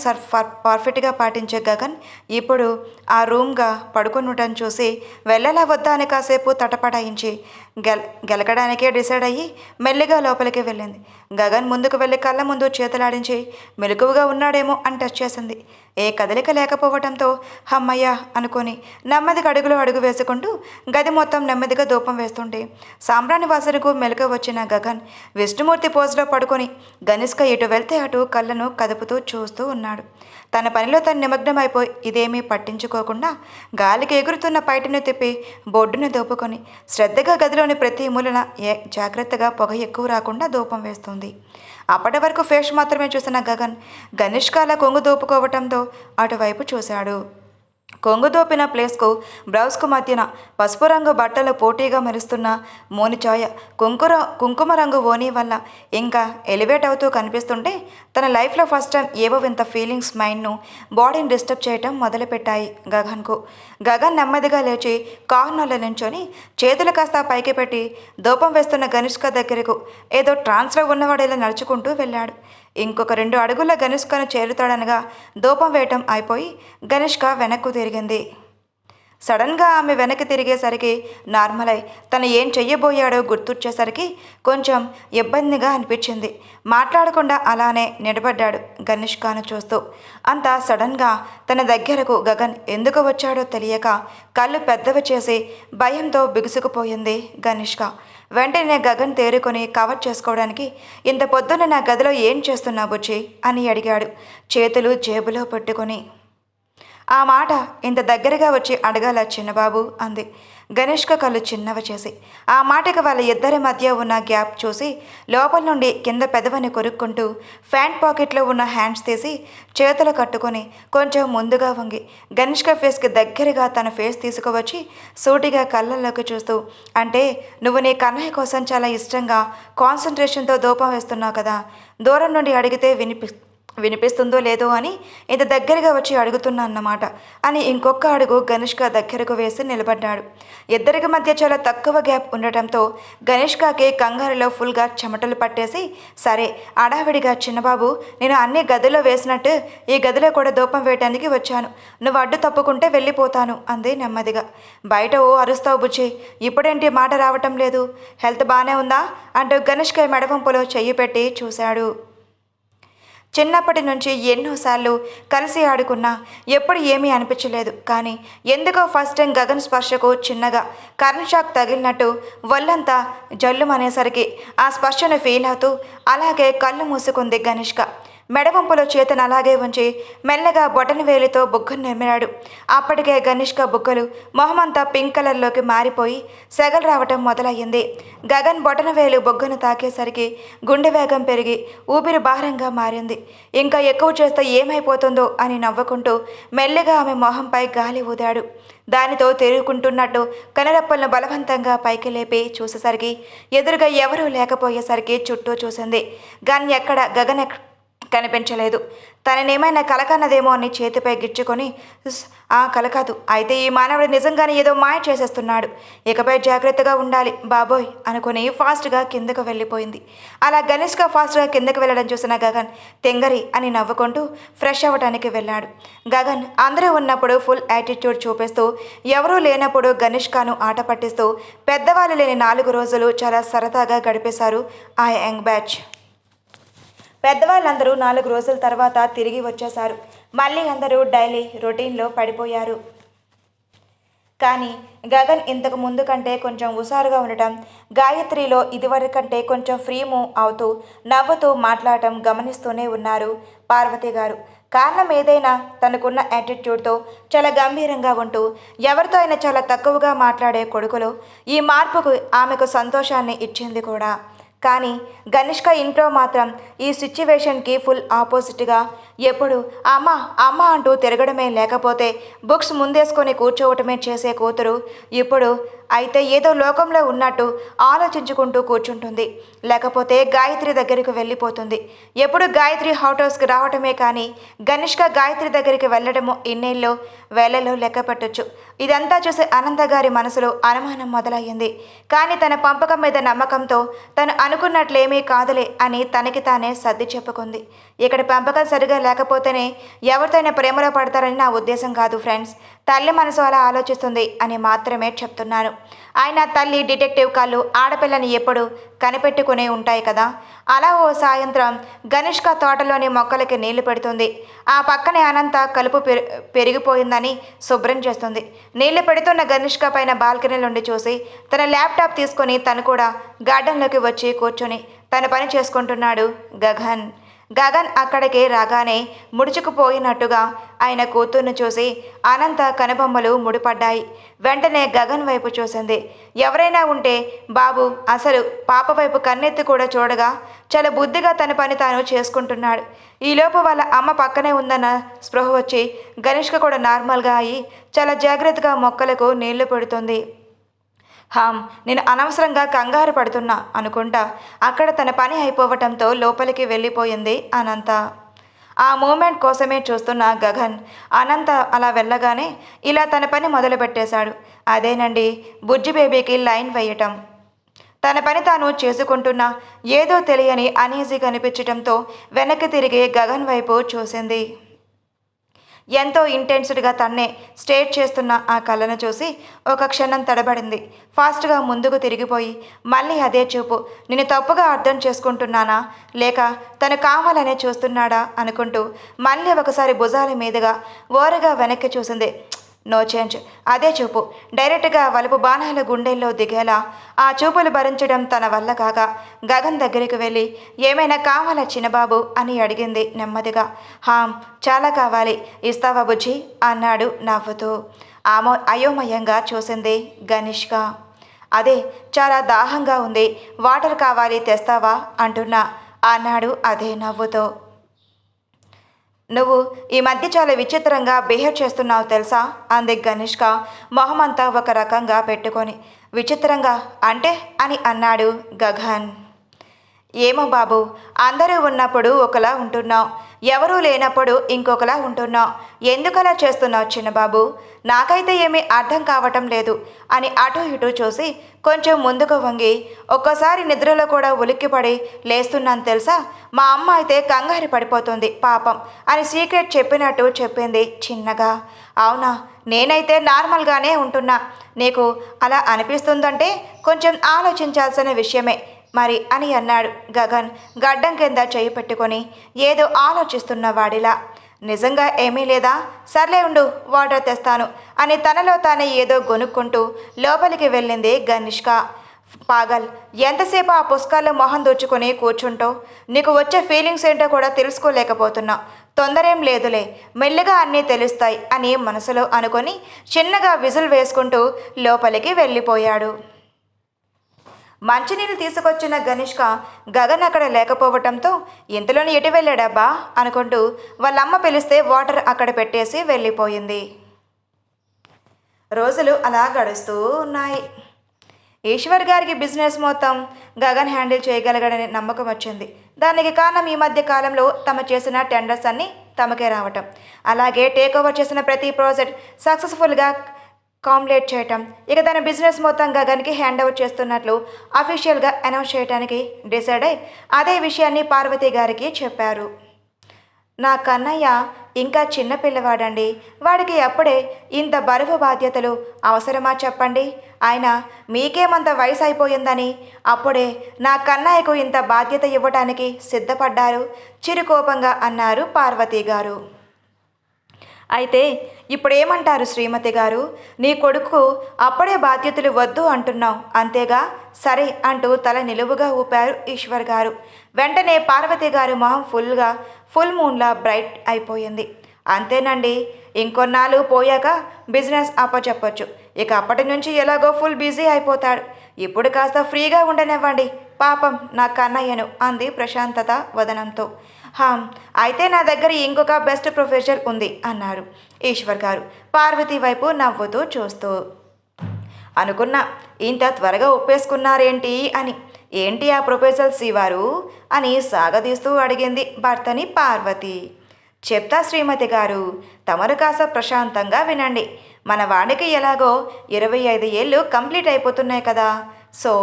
పర్ఫెక్ట్గా పాటించే గగన్ ఇప్పుడు ఆ రూమ్గా పడుకునుటం చూసి వెళ్ళలా వద్దా అని కాసేపు తటపటాయించి గెలకడానికే డిసైడ్ అయ్యి మెల్లిగా లోపలికి వెళ్ళింది. గగన్ ముందుకు వెళ్ళి కళ్ళ ముందు చేతులాడించి మెలకువగా ఉన్నాడేమో అని టచ్ చేసింది. ఏ కదలిక లేకపోవడంతో హమ్మయ్య అనుకొని నెమ్మదిగా అడుగు వేసుకుంటూ గది మొత్తం నెమ్మదిగా ధూపం వేస్తుంటే సాంబ్రాణి వాసనకు మెలకు వచ్చిన గగన్ విష్ణుమూర్తి పోజులో పడుకొని గనిష్క ఇటు వెళ్తే అటు కళ్ళను కదుపుతూ చూస్తూ ఉన్నాడు. తన పనిలో తను నిమగ్నమైపోయి ఇదేమీ పట్టించుకోకుండా గాలికి ఎగురుతున్న పైటను తిప్పి బొడ్డును దోపుకొని శ్రద్ధగా గదిలోని ప్రతి మూలన జాగ్రత్తగా పొగ ఎక్కువ రాకుండా ధూపం వేస్తుంది. అప్పటి వరకు ఫేస్ మాత్రమే చూసిన గగన్ గనిష్కాల కొంగు దోపుకోవటంతో అటువైపు చూశాడు. కొంగు దోపిన ప్లేస్కు బ్లౌజ్కు మధ్యన పసుపు రంగు బట్టలు పోటీగా మెరుస్తున్న మోనిఛాయ కుంకుమ రంగు ఓనీ వల్ల ఇంకా ఎలివేట్ అవుతూ కనిపిస్తుంటే తన లైఫ్లో ఫస్ట్ టైం ఏవో వింత ఫీలింగ్స్ మైండ్ను బాడీని డిస్టర్బ్ చేయటం మొదలుపెట్టాయి గగన్కు. గగన్ నెమ్మదిగా లేచి కార్నర్లో నించొని చేతులు కాస్త పైకి పెట్టి దూపం వేస్తున్న గనిష్క దగ్గరకు ఏదో ట్రాన్స్లో ఉన్నవాడేలా నడుచుకుంటూ వెళ్ళాడు. ఇంకొక 2 అడుగుల గనిష్కను చేరుతాడనగా ధూపం వేయటం అయిపోయి గనిష్క వెనక్కు తిరిగింది. సడన్గా ఆమె వెనక్కి తిరిగేసరికి నార్మల్ అయి తను ఏం చెయ్యబోయాడో గుర్తొచ్చేసరికి కొంచెం ఇబ్బందిగా అనిపించింది. మాట్లాడకుండా అలానే నిలబడ్డాడు గనిష్కను చూస్తూ. అంత సడన్గా తన దగ్గరకు గగన్ ఎందుకు వచ్చాడో తెలియక కళ్ళు పెద్దవి చేసి భయంతో బిగుసుకుపోయింది గనిష్క. వెంటనే గగన్ తేరుకొని కవర్ చేసుకోవడానికి, ఇంత పొద్దున్న నా గదిలో ఏం చేస్తున్నా బుజ్జి అని అడిగాడు చేతులు జేబులో పెట్టుకొని. ఆ మాట ఇంత దగ్గరగా వచ్చి అడగాల చిన్నబాబు అంది గనిష్క కళ్ళు చిన్నవి చేసి. ఆ మాటకి వాళ్ళ ఇద్దరి మధ్య ఉన్న గ్యాప్ చూసి లోపల నుండి కింద పెదవిని కొరుక్కుంటూ ప్యాంట్ పాకెట్లో ఉన్న హ్యాండ్స్ తీసి చేతులు కట్టుకొని కొంచెం ముందుగా వంగి గనిష్క ఫేస్కి దగ్గరగా తన ఫేస్ తీసుకువచ్చి సూటిగా కళ్ళల్లోకి చూస్తూ, అంటే నువ్వు నీ కన్నయ్య కోసం చాలా ఇష్టంగా కాన్సన్ట్రేషన్తో దూపం వేస్తున్నావు కదా, దూరం నుండి అడిగితే వినిపిస్తుందో లేదో అని ఇంత దగ్గరగా వచ్చి అడుగుతున్నా అన్నమాట అని ఇంకొక అడుగు గనిష్క దగ్గరకు వేసి నిలబడ్డాడు. ఇద్దరికి మధ్య చాలా తక్కువ గ్యాప్ ఉండటంతో గనిష్కకి కంగారులో ఫుల్గా చెమటలు పట్టేసి, సరే అడావిడిగా చిన్నబాబు నేను అన్ని గదిలో వేసినట్టు ఈ గదిలో కూడా ధూపం వేయడానికి వచ్చాను, నువ్వు అడ్డు తప్పుకుంటే వెళ్ళిపోతాను అంది నెమ్మదిగా. బయట ఓ అరుస్తావు బుచ్చి, ఇప్పుడేంటి మాట రావటం లేదు, హెల్త్ బాగానే ఉందా అంటూ గనిష్క మెడవంపులో చెయ్యి పెట్టి చూశాడు. చిన్నప్పటి నుంచి ఎన్నోసార్లు కలిసి ఆడుకున్నా ఎప్పుడు ఏమీ అనిపించలేదు. కానీ ఎందుకో ఫస్ట్ టైం గగన్ స్పర్శకు చిన్నగా కరెంట్ షాక్ తగిలినట్టు ఒళ్ళంతా జల్లుమనేసరికి ఆ స్పర్శను ఫీల్ అవుతూ అలాగే కళ్ళు మూసుకుంది గనిష్క. మెడవంపులో చేతను అలాగే ఉంచి మెల్లగా బొటన వేలితో బుగ్గను నిమిరాడు. అప్పటికే గనిష్క బుగ్గలు మొహమంతా పింక్ కలర్లోకి మారిపోయి సెగలు రావటం మొదలయ్యింది. గగన్ బొటన వేలు బొగ్గను తాకేసరికి గుండె వేగం పెరిగి ఊపిరి భారంగా మారింది. ఇంకా ఎక్కువ చేస్తే ఏమైపోతుందో అని నవ్వుకుంటూ మెల్లిగా ఆమె మొహంపై గాలి ఊదాడు. దానితో తిరుగుకుంటున్నట్టు కనురెప్పలను బలవంతంగా పైకి లేపి చూసేసరికి ఎదురుగా ఎవరూ లేకపోయేసరికి చుట్టూ చూసింది. గగన్ కనిపించలేదు. తననేమైనా కలకన్నదేమో అని చేతిపై గిచ్చుకొని, ఆ కల కాదు, అయితే ఈ మానవుడు నిజంగానే ఏదో మాయ చేసేస్తున్నాడు, ఇకపై జాగ్రత్తగా ఉండాలి బాబోయ్ అనుకుని ఫాస్ట్గా కిందకు వెళ్ళిపోయింది. అలా గనిష్క ఫాస్ట్గా కిందకు వెళ్ళడం చూసిన గగన్ తెంగరి అని నవ్వుకుంటూ ఫ్రెష్ అవ్వడానికి వెళ్ళాడు. గగన్ అందరూ ఉన్నప్పుడు ఫుల్ యాటిట్యూడ్ చూపిస్తూ, ఎవరూ లేనప్పుడు గనిష్కను ఆట పట్టిస్తూ పెద్దవాళ్ళు లేని 4 రోజులు చాలా సరదాగా గడిపేశారు ఆ యంగ్ బ్యాచ్. పెద్దవాళ్ళందరూ 4 రోజుల తర్వాత తిరిగి వచ్చేశారు. మళ్ళీ అందరూ డైలీ రొటీన్లో పడిపోయారు. కానీ గగన్ ఇంతకు ముందు కంటే కొంచెం హుషారుగా ఉండటం, గాయత్రిలో ఇదివరకంటే కొంచెం ఫ్రీ మూవ్ అవుతూ నవ్వుతూ మాట్లాడటం గమనిస్తూనే ఉన్నారు పార్వతి గారు. కారణం ఏదైనా తనకున్న యాటిట్యూడ్తో చాలా గంభీరంగా ఉంటూ ఎవరితో అయినా చాలా తక్కువగా మాట్లాడే కొడుకులో ఈ మార్పుకు ఆమెకు సంతోషాన్ని ఇచ్చింది కూడా. కానీ గనిష్క ఇంట్లో మాత్రం ఈ సిచ్యువేషన్కి ఫుల్ ఆపోజిట్గా ఎప్పుడు అమ్మ అమ్మ అంటూ తిరగడమే, లేకపోతే బుక్స్ ముందేసుకొని కూర్చోవటమే చేసే కూతురు ఇప్పుడు అయితే ఏదో లోకంలో ఉన్నట్టు ఆలోచించుకుంటూ కూర్చుంటుంది. లేకపోతే గాయత్రి దగ్గరికి వెళ్ళిపోతుంది. ఎప్పుడు గాయత్రి హౌస్కి రావటమే కానీ గనిష్క గాయత్రి దగ్గరికి వెళ్ళడము ఇన్నేళ్ళు వేళలో లెక్క పెట్టొచ్చు. ఇదంతా చూసి అనంత గారి మనసులో అనుమానం మొదలయ్యింది. కానీ తన పంపకం మీద నమ్మకంతో తను అనుకున్నట్లేమీ కాదులే అని తనకి తానే సర్ది చెప్పుకుంది. ఇక్కడ పంపకం సరిగా లేకపోతేనే ఎవరితోనైనా ప్రేమలో పడతారని నా ఉద్దేశం కాదు ఫ్రెండ్స్, తల్లి మనసు అలా ఆలోచిస్తుంది అని మాత్రమే చెప్తున్నాను. ఆయన తల్లి డిటెక్టివ్ కళ్ళు ఆడపిల్లని ఎప్పుడు కనిపెట్టుకునే ఉంటాయి కదా. అలా ఓ సాయంత్రం గనిష్క తోటలోని మొక్కలకి నీళ్లు పెడుతుంది. ఆ పక్కనే అనంత కలుపు పెరిగిపోయిందని శుభ్రం చేస్తుంది. నీళ్లు పెడుతున్న గనిష్క పైన బాల్కనీ నుండి చూసి తన ల్యాప్టాప్ తీసుకొని తను కూడా గార్డెన్లోకి వచ్చి కూర్చొని తన పని చేసుకుంటున్నాడు గగన్. గగన్ అక్కడికి రాగానే ముడుచుకుపోయినట్టుగా ఆయన కూతుర్ని చూసి అనంత కనుబొమ్మలు ముడిపడ్డాయి. వెంటనే గగన్ వైపు చూసింది. ఎవరైనా ఉంటే బాబు అసలు పాప వైపు కన్నెత్తి కూడా చూడగా చాలా బుద్ధిగా తన పని తాను చేసుకుంటున్నాడు. ఈలోపు వాళ్ళ అమ్మ పక్కనే ఉందన్న స్పృహ వచ్చి గనిష్క కూడా నార్మల్గా అయ్యి చాలా జాగ్రత్తగా మొక్కలకు నీళ్లు పెడుతుంది. నేను అనవసరంగా కంగారు పడుతున్నా అనుకుంటా అక్కడ తన పని అయిపోవటంతో లోపలికి వెళ్ళిపోయింది అనంత. ఆ మూమెంట్ కోసమే చూస్తున్న గగన్ అనంత అలా వెళ్ళగానే ఇలా తన పని మొదలుపెట్టేశాడు. అదేనండి బుజ్జి బేబీకి లైన్ వేయటం. తన పని తాను చేసుకుంటున్నా ఏదో తెలియని అనీజీగా అనిపించడంతో వెనక్కి తిరిగి గగన్ వైపు చూసింది. ఎంతో ఇంటెన్స్డ్గా తన్నే స్టేట్ చేస్తున్న ఆ కళ్ళను చూసి ఒక క్షణం తడబడింది. ఫాస్ట్గా ముందుకు తిరిగిపోయి మళ్ళీ అదే చూపు. నేను తప్పుగా అర్థం చేసుకుంటున్నానా లేక తను కావాలనే చూస్తున్నాడా అనుకుంటూ మళ్ళీ ఒకసారి భుజాల మీదుగా ఓరగా వెనక్కి చూసింది. No change. అదే చూపు. డైరెక్ట్గా వలుపు బాణాలు గుండెల్లో దిగేలా ఆ చూపులు భరించడం తన వల్ల కాక గగన్ దగ్గరికి వెళ్ళి ఏమైనా కావాలా చిన్నబాబు అని అడిగింది నెమ్మదిగా. హాం, చాలా కావాలి. ఇస్తావా బుజ్జి అన్నాడు నవ్వుతూ. అయోమయంగా చూసింది గనిష్క. అదే, చాలా దాహంగా ఉంది, వాటర్ కావాలి, తెస్తావా అంటున్నా అన్నాడు అదే నవ్వుతో. నువ్వు ఈ మధ్య చాలా విచిత్రంగా బిహేవ్ చేస్తున్నావు తెలుసా అంది గనిష్క మొహమంతా ఒక రకంగా పెట్టుకొని. విచిత్రంగా అంటే అని అన్నాడు గగన్. ఏమో బాబు, అందరూ ఉన్నప్పుడు ఒకలా ఉంటున్నావు, ఎవరూ లేనప్పుడు ఇంకొకలా ఉంటున్నావు. ఎందుకలా చేస్తున్నావు చిన్నబాబు? నాకైతే ఏమీ అర్థం కావటం లేదు అని అటు ఇటు చూసి కొంచెం ముందుకు వంగి ఒక్కసారి నిద్రలో కూడా ఉలిక్కిపడి లేస్తున్నాను తెలుసా. మా అమ్మ అయితే కంగారు పడిపోతుంది పాపం అని సీక్రెట్ చెప్పినట్టు చెప్పింది చిన్నగా. అవునా, నేనైతే నార్మల్గానే ఉంటున్నా. నీకు అలా అనిపిస్తుందంటే కొంచెం ఆలోచించాల్సిన విషయమే మరి అని అన్నాడు గగన్ గడ్డం కింద చేయి పెట్టుకొని ఏదో ఆలోచిస్తున్న వాడిలా. నిజంగా ఏమీ లేదా? సర్లే ఉండు, వాటర్ తెస్తాను అని తనలో తానే ఏదో గొనుక్కుంటూ లోపలికి వెళ్ళింది గనిష్క. పాగల్, ఎంతసేపు ఆ పుస్తకాల్లో మొహం దూచుకొని కూర్చుంటో నీకు వచ్చే ఫీలింగ్స్ ఏంటో కూడా తెలుసుకోలేకపోతున్నా. తొందరేం లేదులే, మెల్లిగా అన్నీ తెలుస్తాయి అని మనసులో అనుకొని చిన్నగా విజిల్ వేసుకుంటూ లోపలికి వెళ్ళిపోయాడు. మంచినీళ్ళు తీసుకొచ్చిన గనిష్క గగన్ అక్కడ లేకపోవటంతో ఇంతలోని ఎటు వెళ్ళాడబ్బా అనుకుంటూ వాళ్ళమ్మ పిలిస్తే వాటర్ అక్కడ పెట్టేసి వెళ్ళిపోయింది. రోజులు అలా గడుస్తూ ఉన్నాయి. ఈశ్వర్ గారికి బిజినెస్ మొత్తం గగన్ హ్యాండిల్ చేయగలగడనే నమ్మకం వచ్చింది. దానికి కారణం ఈ మధ్య కాలంలో తమ చేసిన టెండర్స్ అన్నీ తమకే రావటం, అలాగే టేక్ ఓవర్ చేసిన ప్రతి ప్రాజెక్ట్ సక్సెస్ఫుల్గా కాంప్లీట్ చేయటం. ఇక తన బిజినెస్ మొత్తం గగన్కి హ్యాండ్ ఓవర్ చేస్తున్నట్లు అఫీషియల్గా అనౌన్స్ చేయడానికి డిసైడ్ అయి అదే విషయాన్ని పార్వతి గారికి చెప్పారు. నా కన్నయ్య ఇంకా చిన్న పిల్లవాడండి, వాడికి అప్పుడే ఇంత బరువు బాధ్యతలు అవసరమా చెప్పండి. ఆయన మీకేమంత వయసు అయిపోయిందని అప్పుడే నా కన్నయ్యకు ఇంత బాధ్యత ఇవ్వటానికి సిద్ధపడ్డారు చిరుకోపంగా అన్నారు పార్వతి గారు. అయితే ఇప్పుడేమంటారు శ్రీమతి గారు? నీ కొడుకు అప్పుడే బాధ్యతలు వద్దు అంటున్నావు అంతేగా? సరే అంటూ తల నిలువుగా ఊపారు ఈశ్వర్ గారు. వెంటనే పార్వతి గారు మొహం ఫుల్ మూన్లా బ్రైట్ అయిపోయింది. అంతేనండి, ఇంకొన్నాళ్ళు పోయాక బిజినెస్ అప్పచెప్పొచ్చు. ఇక అప్పటి నుంచి ఎలాగో ఫుల్ బిజీ అయిపోతాడు. ఇప్పుడు కాస్త ఫ్రీగా ఉండనివ్వండి పాపం నా కన్నయ్యను అంది ప్రశాంతత వదనంతో. అయితే నా దగ్గర ఇంకొక బెస్ట్ ప్రొఫెసర్ ఉంది అన్నారు ఈశ్వర్ గారు పార్వతి వైపు నవ్వుతూ చూస్తూ. అనుకున్నా ఇంత త్వరగా ఒప్పేసుకున్నారేంటి అని. ఏంటి ఆ ప్రొఫెసర్ శివారు అని సాగదీస్తూ అడిగింది భర్తని పార్వతి. చెప్తా శ్రీమతి గారు, తమరు కాస్త ప్రశాంతంగా వినండి. మన వాడికి ఎలాగో 25 ఏళ్ళు కంప్లీట్ అయిపోతున్నాయి కదా. సో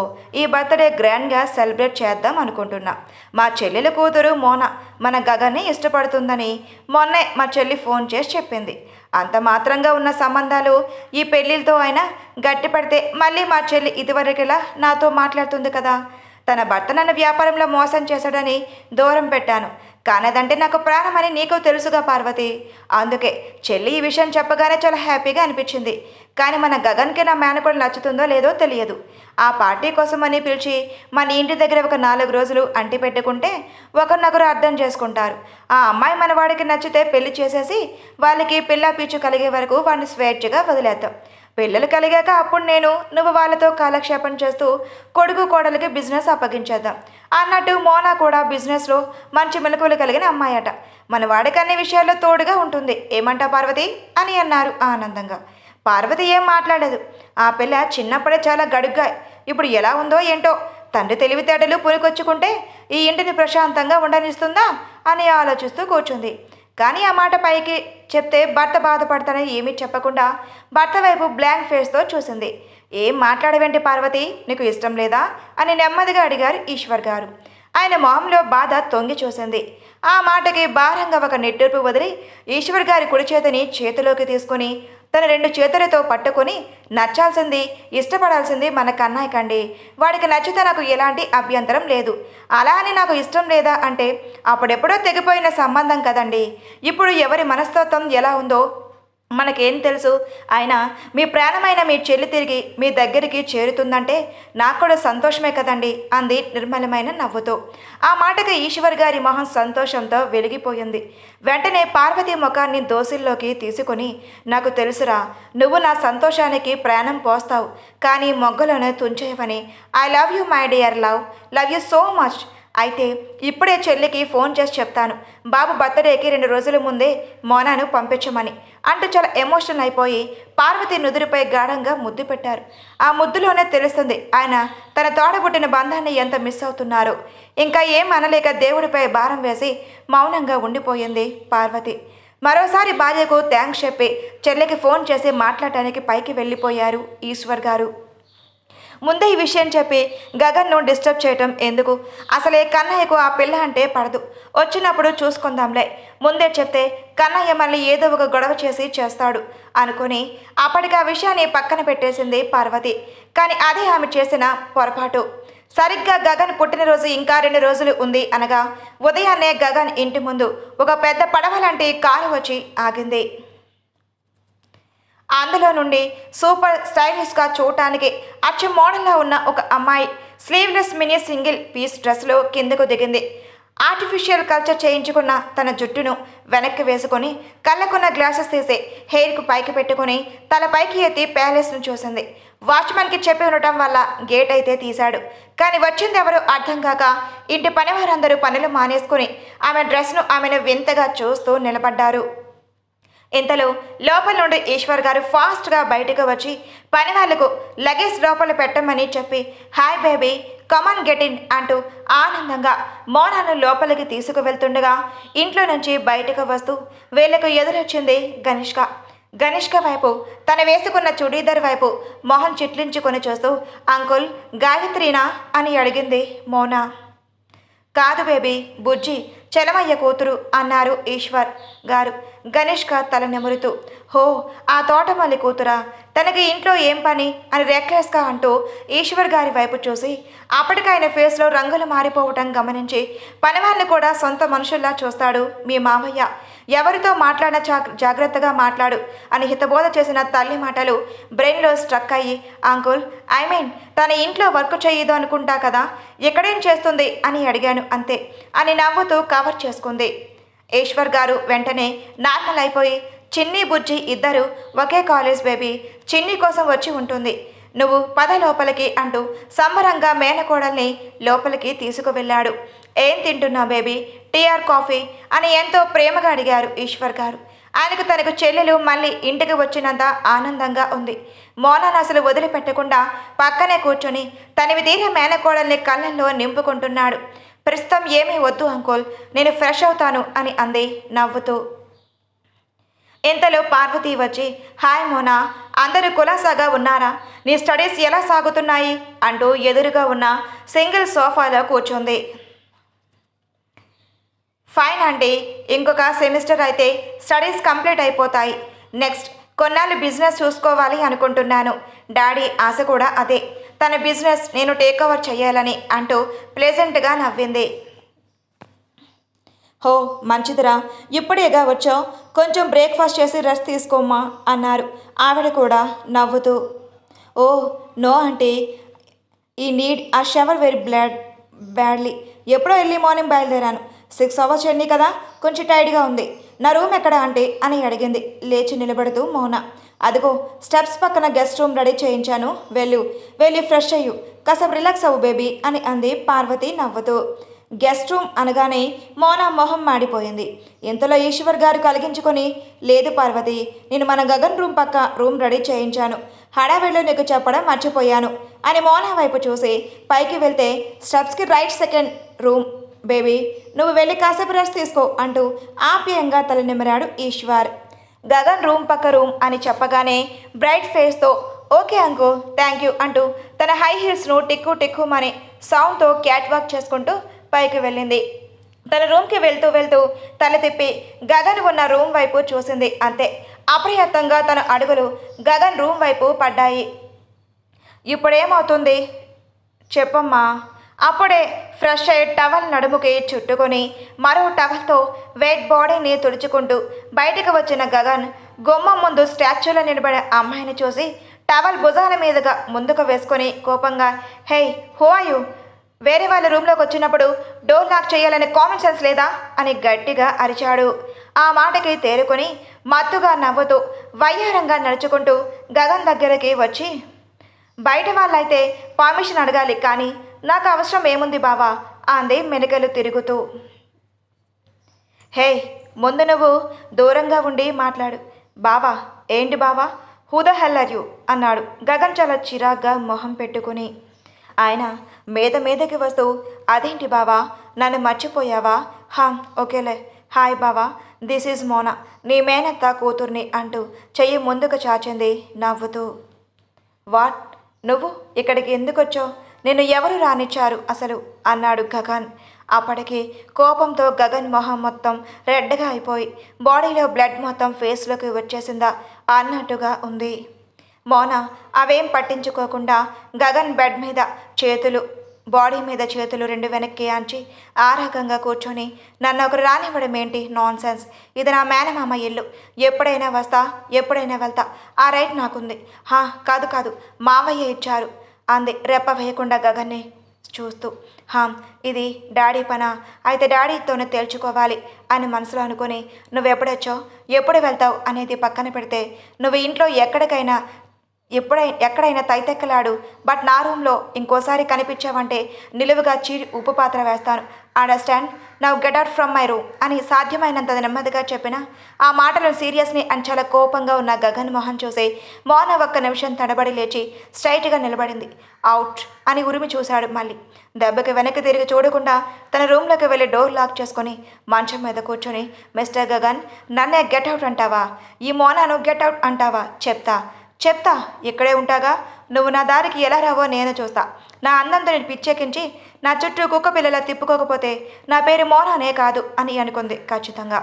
ఈ బర్త్డే గ్రాండ్గా సెలబ్రేట్ చేద్దాం అనుకుంటున్నా. మా చెల్లెల కూతురు మోన మన గగన్ని ఇష్టపడుతుందని మొన్నే మా చెల్లి ఫోన్ చేసి చెప్పింది. అంత మాత్రంగా ఉన్న సంబంధాలు ఈ పెళ్ళిళ్ళతో అయినా గట్టి పడితే మళ్ళీ మా చెల్లి ఇదివరకులా నాతో మాట్లాడుతుంది కదా. తన భర్త నన్ను వ్యాపారంలో మోసం చేశాడని దూరం పెట్టాను, కానదంటే నాకు ప్రాణమని నీకు తెలుసుగా పార్వతి. అందుకే చెల్లి ఈ విషయం చెప్పగానే చాలా హ్యాపీగా అనిపించింది. కానీ మన గగన్కి నా మేనకోడలు నచ్చుతుందో లేదో తెలియదు. ఆ పార్టీ కోసమని పిలిచి మన ఇంటి దగ్గర ఒక 4 రోజులు అంటి పెట్టుకుంటే ఒకరినొకరు అర్థం చేసుకుంటారు. ఆ అమ్మాయి మన వాడికి నచ్చితే పెళ్లి చేసేసి వాళ్ళకి పిల్ల పీచు కలిగే వరకు వాడిని స్వేచ్ఛగా వదిలేద్దాం. పిల్లలు కలిగాక అప్పుడు నువ్వు వాళ్ళతో కాలక్షేపం చేస్తూ కొడుకు కోడలికి బిజినెస్ అప్పగించేద్దాం అన్నట్టు. మోనా కూడా బిజినెస్లో మంచి మెలకువలు కలిగిన అమ్మాయట. మన వాడికి అన్ని విషయాల్లో తోడుగా ఉంటుంది. ఏమంటా పార్వతి అని అన్నారు ఆనందంగా. పార్వతి ఏం మాట్లాడలేదు. ఆ పిల్ల చిన్నప్పుడే చాలా గడుగ్గా ఇప్పుడు ఎలా ఉందో ఏంటో. తండ్రి తెలివితేటలు పురికొచ్చుకుంటే ఈ ఇంటిని ప్రశాంతంగా ఉండనిస్తుందా అని ఆలోచిస్తూ కూర్చుంది. కానీ ఆ మాట పైకి చెప్తే భర్త బాధపడతానని ఏమీ చెప్పకుండా భర్త వైపు బ్లాంక్ ఫేస్తో చూసింది. ఏం మాట్లాడవేంటి పార్వతి, నీకు ఇష్టం లేదా అని నెమ్మదిగా అడిగారు ఈశ్వర్ గారు. ఆయన మొహంలో బాధ తొంగి చూసింది. ఆ మాటకి భారంగా ఒక నిట్టూర్పు వదిలి ఈశ్వర్ గారి కుడి చేతిని చేతిలోకి తీసుకుని తన 2 చేతులతో పట్టుకొని, నచ్చాల్సింది ఇష్టపడాల్సింది మన కన్నయ్యకండి. వాడికి నచ్చితే నాకు ఎలాంటి అభ్యంతరం లేదు. అలా అని నాకు ఇష్టం లేదా అంటే అప్పుడెప్పుడో తెగిపోయిన సంబంధం కదండి. ఇప్పుడు ఎవరి మనస్తత్వం ఎలా ఉందో మనకేం తెలుసు? అయినా మీ ప్రాణమైన మీ చెల్లి తిరిగి మీ దగ్గరికి చేరుతుందంటే నాకు కూడా సంతోషమే కదండి అంది నిర్మలమైన నవ్వుతో. ఆ మాటకి ఈశ్వర్ గారి మొహం సంతోషంతో వెలిగిపోయింది. వెంటనే పార్వతి ముఖాన్ని దోసిల్లోకి తీసుకొని, నాకు తెలుసురా, నువ్వు నా సంతోషానికి ప్రాణం పోస్తావు, కానీ మొగ్గలోనే తుంచేవని. I love you my dear love, love you so much. అయితే ఇప్పుడే చెల్లికి ఫోన్ చేసి చెప్తాను, బాబు బర్త్డేకి 2 రోజుల ముందే మోనాను పంపించమని అంటూ చాలా ఎమోషనల్ అయిపోయి పార్వతి నుదురుపై గాఢంగా ముద్దు పెట్టారు. ఆ ముద్దులోనే తెలుస్తుంది ఆయన తన తోడబుట్టిన బంధాన్ని ఎంత మిస్ అవుతున్నారో. ఇంకా ఏం అనలేక దేవుడిపై భారం వేసి మౌనంగా ఉండిపోయింది పార్వతి. మరోసారి భార్యకు థ్యాంక్స్ చెప్పి చెల్లికి ఫోన్ చేసి మాట్లాడటానికి పైకి వెళ్ళిపోయారు ఈశ్వర్ గారు. ముందే ఈ విషయం చెప్పి గగన్ను డిస్టర్బ్ చేయటం ఎందుకు? అసలే కన్నయ్యకు ఆ పిల్ల అంటే పడదు. వచ్చినప్పుడు చూసుకుందాంలే, ముందే చెప్తే కన్నయ్య మళ్ళీ ఏదో ఒక గొడవ చేస్తాడు అనుకుని అప్పటికి ఆ విషయాన్ని పక్కన పెట్టేసింది పార్వతి. కానీ అదే ఆమె చేసిన పొరపాటు. సరిగ్గా గగన్ పుట్టినరోజు ఇంకా 2 రోజులు ఉంది అనగా ఉదయాన్నే గగన్ ఇంటి ముందు ఒక పెద్ద పడవ లాంటి కారు వచ్చి ఆగింది. అందులో నుండి సూపర్ స్టైలిష్గా చూడటానికి అచ్చు మోడల్లా ఉన్న ఒక అమ్మాయి స్లీవ్లెస్ మినీ సింగిల్ పీస్ డ్రెస్లో కిందకు దిగింది. ఆర్టిఫిషియల్ కల్చర్ చేయించుకున్న తన జుట్టును వెనక్కి వేసుకొని కళ్ళకున్న గ్లాసెస్ తీసి హెయిర్కు పైకి పెట్టుకుని తల పైకి ఎత్తి ప్యాలెస్ను చూసింది. వాచ్మెన్కి చెప్పి ఉండటం వల్ల గేట్ అయితే తీశాడు. కానీ వచ్చింది ఎవరో అర్థం కాక ఇంటి పనివారందరూ పనులు మానేసుకుని ఆమె డ్రెస్ను ఆమెను వింతగా చూస్తూ నిలబడ్డారు. ఇంతలో లోపల నుండి ఈశ్వర్ గారు ఫాస్ట్గా బయటకు వచ్చి పని వాళ్లకు లగేజ్ లోపల పెట్టమని చెప్పి, hi baby, come on get in అంటూ ఆనందంగా మోనాను లోపలికి తీసుకువెళ్తుండగా ఇంట్లో నుంచి బయటకు వస్తూ వీళ్లకు ఎదురొచ్చింది గనిష్క. గనిష్క వైపు తను వేసుకున్న చుడీదార్ వైపు మొహం చిట్లించుకొని చూస్తూ, అంకుల్ గాయత్రీనా అని అడిగింది మోనా. కాదు బేబీ, బుజ్జి, చలమయ్య కూతురు అన్నారు ఈశ్వర్ గారు గనిష్క తల నెమురుతూ. హో, ఆ తోటమల్లి కూతురా, తనకి ఇంట్లో ఏం పని అని రెక్లెస్గా అంటూ ఈశ్వర్ గారి వైపు చూసి అప్పటికైన ఫేస్లో రంగులు మారిపోవటం గమనించి, పనివాళ్ళని కూడా సొంత మనుషుల్లా చూస్తాడు మీ మామయ్య, ఎవరితో మాట్లాడిన జాగ్రత్తగా మాట్లాడు అని హితబోధ చేసిన తల్లి మాటలు బ్రెయిన్లో స్ట్రక్ అయ్యి, అంకుల్, ఐ మీన్ తన ఇంట్లో వర్క్ చేయదు అనుకుంటా కదా, ఎక్కడేం చేస్తుంది అని అడిగాను అంతే అని నవ్వుతూ కవర్ చేసుకుంది. ఈశ్వర్ గారు వెంటనే నార్మల్ అయిపోయి, చిన్ని బుజ్జి ఇద్దరు ఒకే కాలేజ్ బేబీ, చిన్ని కోసం వచ్చి ఉంటుంది, నువ్వు పద లోపలికి అంటూ సంబరంగా మేనకోడల్ని లోపలికి తీసుకువెళ్ళాడు. ఏం తింటున్నావు బేబీ, టీ ఆర్ కాఫీ అని ఎంతో ప్రేమగా అడిగారు ఈశ్వర్ గారు. ఆయనకు తనకు చెల్లెలు మళ్ళీ ఇంటికి వచ్చినంత ఆనందంగా ఉంది. మోనాను అసలు వదిలిపెట్టకుండా పక్కనే కూర్చొని తనివి తీర మేనకోడల్ని కళ్ళల్లో నింపుకుంటున్నాడు. ప్రస్తుతం ఏమీ వద్దు అంకుల్, నేను ఫ్రెష్ అవుతాను అని అంది నవ్వుతూ. ఇంతలో పార్వతి వచ్చి, హాయ్ మోనా, అందరూ కులాసాగా ఉన్నారా, నీ స్టడీస్ ఎలా సాగుతున్నాయి అంటూ ఎదురుగా ఉన్న సింగిల్ సోఫాలో కూర్చుంది. ఫైన్ అండి, ఇంకొక సెమిస్టర్ అయితే స్టడీస్ కంప్లీట్ అయిపోతాయి. నెక్స్ట్ కొన్నాళ్ళు బిజినెస్ చూసుకోవాలి అనుకుంటున్నాను. డాడీ ఆశ కూడా అదే, తన బిజినెస్ నేను టేక్ ఓవర్ చేయాలని అంటూ ప్లెజెంట్గా నవ్వింది. హో, మంచిదిరా, ఇప్పుడేగా వచ్చావు, కొంచెం బ్రేక్ఫాస్ట్ చేసి రెస్ట్ తీసుకోమ్మా అన్నారు ఆవిడ కూడా నవ్వుతూ. ఓ నో ఆంటీ, ఈ నీడ్ ఆ షవర్ వెరీ బ్యాడ్లీ, ఎప్పుడో ఎర్లీ మార్నింగ్ బయలుదేరాను, 6 hours జర్నీ కదా, కొంచెం టైర్డ్గా ఉంది. నా రూమ్ ఎక్కడ ఆంటీ అని అడిగింది లేచి నిలబడుతూ మోనా. అదిగో స్టెప్స్ పక్కన గెస్ట్ రూమ్ రెడీ చేయించాను, వెళ్ళి ఫ్రెష్ అయ్యు, కాసేపు రిలాక్స్ అవ్వు బేబీ అని అంది పార్వతి నవ్వుతూ. గెస్ట్ రూమ్ అనగానే మోనా మొహం మాడిపోయింది. ఇంతలో ఈశ్వర్ గారు కలిగించుకొని, లేదు పార్వతి, నేను మన గగన్ రూమ్ పక్క రూమ్ రెడీ చేయించాను, హడావిడిలో నీకు చెప్పడం మర్చిపోయాను అని మోనా వైపు చూసి పైకి వెళ్తే, స్టెప్స్కి రైట్ సెకండ్ రూమ్ బేబీ, నువ్వు వెళ్ళి కాసేపు రెస్ట్ తీసుకో అంటూ ఆప్యాయంగా తల నిమిరాడు ఈశ్వర్. గగన్ రూమ్ పక్క రూమ్ అని చెప్పగానే bright ఫేస్తో, okay Anku, thank you అంటూ తన హై హీల్స్ను టిక్కుమని సౌండ్తో క్యాట్ వాక్ చేసుకుంటూ పైకి వెళ్ళింది. తన రూమ్కి వెళ్తూ తల తిప్పి గగన్ ఉన్న రూమ్ వైపు చూసింది. అంతే, అప్రయత్నంగా తన అడుగులు గగన్ రూమ్ వైపు పడ్డాయి. ఇప్పుడేమవుతుంది చెప్పమ్మా అప్పుడే ఫ్రెష్ అయ్యి టవల్ నడుముకి చుట్టుకొని మరో టవల్తో వెయిట్ బాడీని తుడుచుకుంటూ బయటకు వచ్చిన గగన్ గుమ్మం ముందు స్టాచ్యూలో నిలబడే అమ్మాయిని చూసి టవల్ భుజాల మీదుగా ముందుకు వేసుకొని కోపంగా, హే హూ ఆర్ యు? వేరే వాళ్ళ రూమ్లోకి వచ్చినప్పుడు డోర్ లాక్ చేయాలనే కామన్ సెన్స్ లేదా అని గట్టిగా అరిచాడు. ఆ మాటకి తేరుకొని మత్తుగా నవ్వుతూ వయ్యారంగా నడుచుకుంటూ గగన్ దగ్గరికి వచ్చి, బయట వాళ్ళైతే పర్మిషన్ అడగాలి, కానీ నాకు అవసరం ఏముంది బావా అంది మెలికలు తిరుగుతూ. హే, ముందు నువ్వు దూరంగా ఉండి మాట్లాడు. బావా ఏంటి బావా, who the hell are you అన్నాడు గగన్ చాలా చిరాగ్గా మొహం పెట్టుకుని. ఆయన మీదకి వస్తూ, అదేంటి బావా, నన్ను మర్చిపోయావా? ఓకేలే, హాయ్ బావా, దిస్ ఈజ్ మోనా, నీ మేనత్త కూతుర్ని అంటూ చెయ్యి ముందుకు చాచింది నవ్వుతూ. వాట్, నువ్వు ఇక్కడికి ఎందుకు వచ్చావు? నిన్ను ఎవరు రానిచ్చారు అసలు అన్నాడు గగన్. అప్పటికి కోపంతో గగన్ మొహం మొత్తం రెడ్గా అయిపోయి బాడీలో బ్లడ్ మొత్తం ఫేస్లోకి వచ్చేసిందా అన్నట్టుగా ఉంది. మోనా అవేం పట్టించుకోకుండా గగన్ బెడ్ మీద చేతులు, బాడీ మీద చేతులు రెండు వెనక్కి ఆంచి ఆ రకంగా కూర్చొని, నన్ను ఒకరు రానివ్వడం ఏంటి, నాన్ సెన్స్, ఇది నా మేనమామ ఇల్లు, ఎప్పుడైనా వస్తా ఎప్పుడైనా వెళ్తా, ఆ రైట్ నాకుంది. కాదు మావయ్య ఇచ్చారు అంది రెప్ప వేయకుండా గగన్ని చూస్తూ. ఇది డాడీ పనా, అయితే డాడీతోనే తేల్చుకోవాలి అని మనసులో అనుకుని, నువ్వెప్పుడొచ్చావు ఎప్పుడు వెళ్తావు అనేది పక్కన పెడితే, నువ్వు ఇంట్లో ఎక్కడైనా తైతెక్కలాడు, బట్ నా రూమ్లో ఇంకోసారి కనిపించావంటే నిలువుగా చీరి ఉప్పు పాత్ర వేస్తాను, understand, now get out from my room అని సాధ్యమైనంత నెమ్మదిగా చెప్పిన ఆ మాటలు సీరియస్ని అని చాలా కోపంగా ఉన్న గగన్ మొహం చూసి మౌన ఒక్క నిమిషం తడబడి లేచి స్ట్రైట్గా నిలబడింది. అవుట్ అని ఉరిమి చూశాడు. మళ్ళీ దెబ్బకి వెనక్కి తిరిగి చూడకుండా తన రూమ్లోకి వెళ్ళి డోర్ లాక్ చేసుకొని మంచం మీద కూర్చొని, మిస్టర్ గగన్, నన్నే గెట్ అవుట్ అంటావా, ఈ మోనాను గెట్ అవుట్ అంటావా, చెప్తా ఇక్కడే ఉంటాగా, నువ్వు నా దారికి ఎలా రావో నేను చూస్తా, నా అందంతో నేను పిచ్చెక్కించి నా చుట్టూ కుక్క పిల్లలా తిప్పుకోకపోతే నా పేరు మోనానే కాదు అని అనుకుంది ఖచ్చితంగా.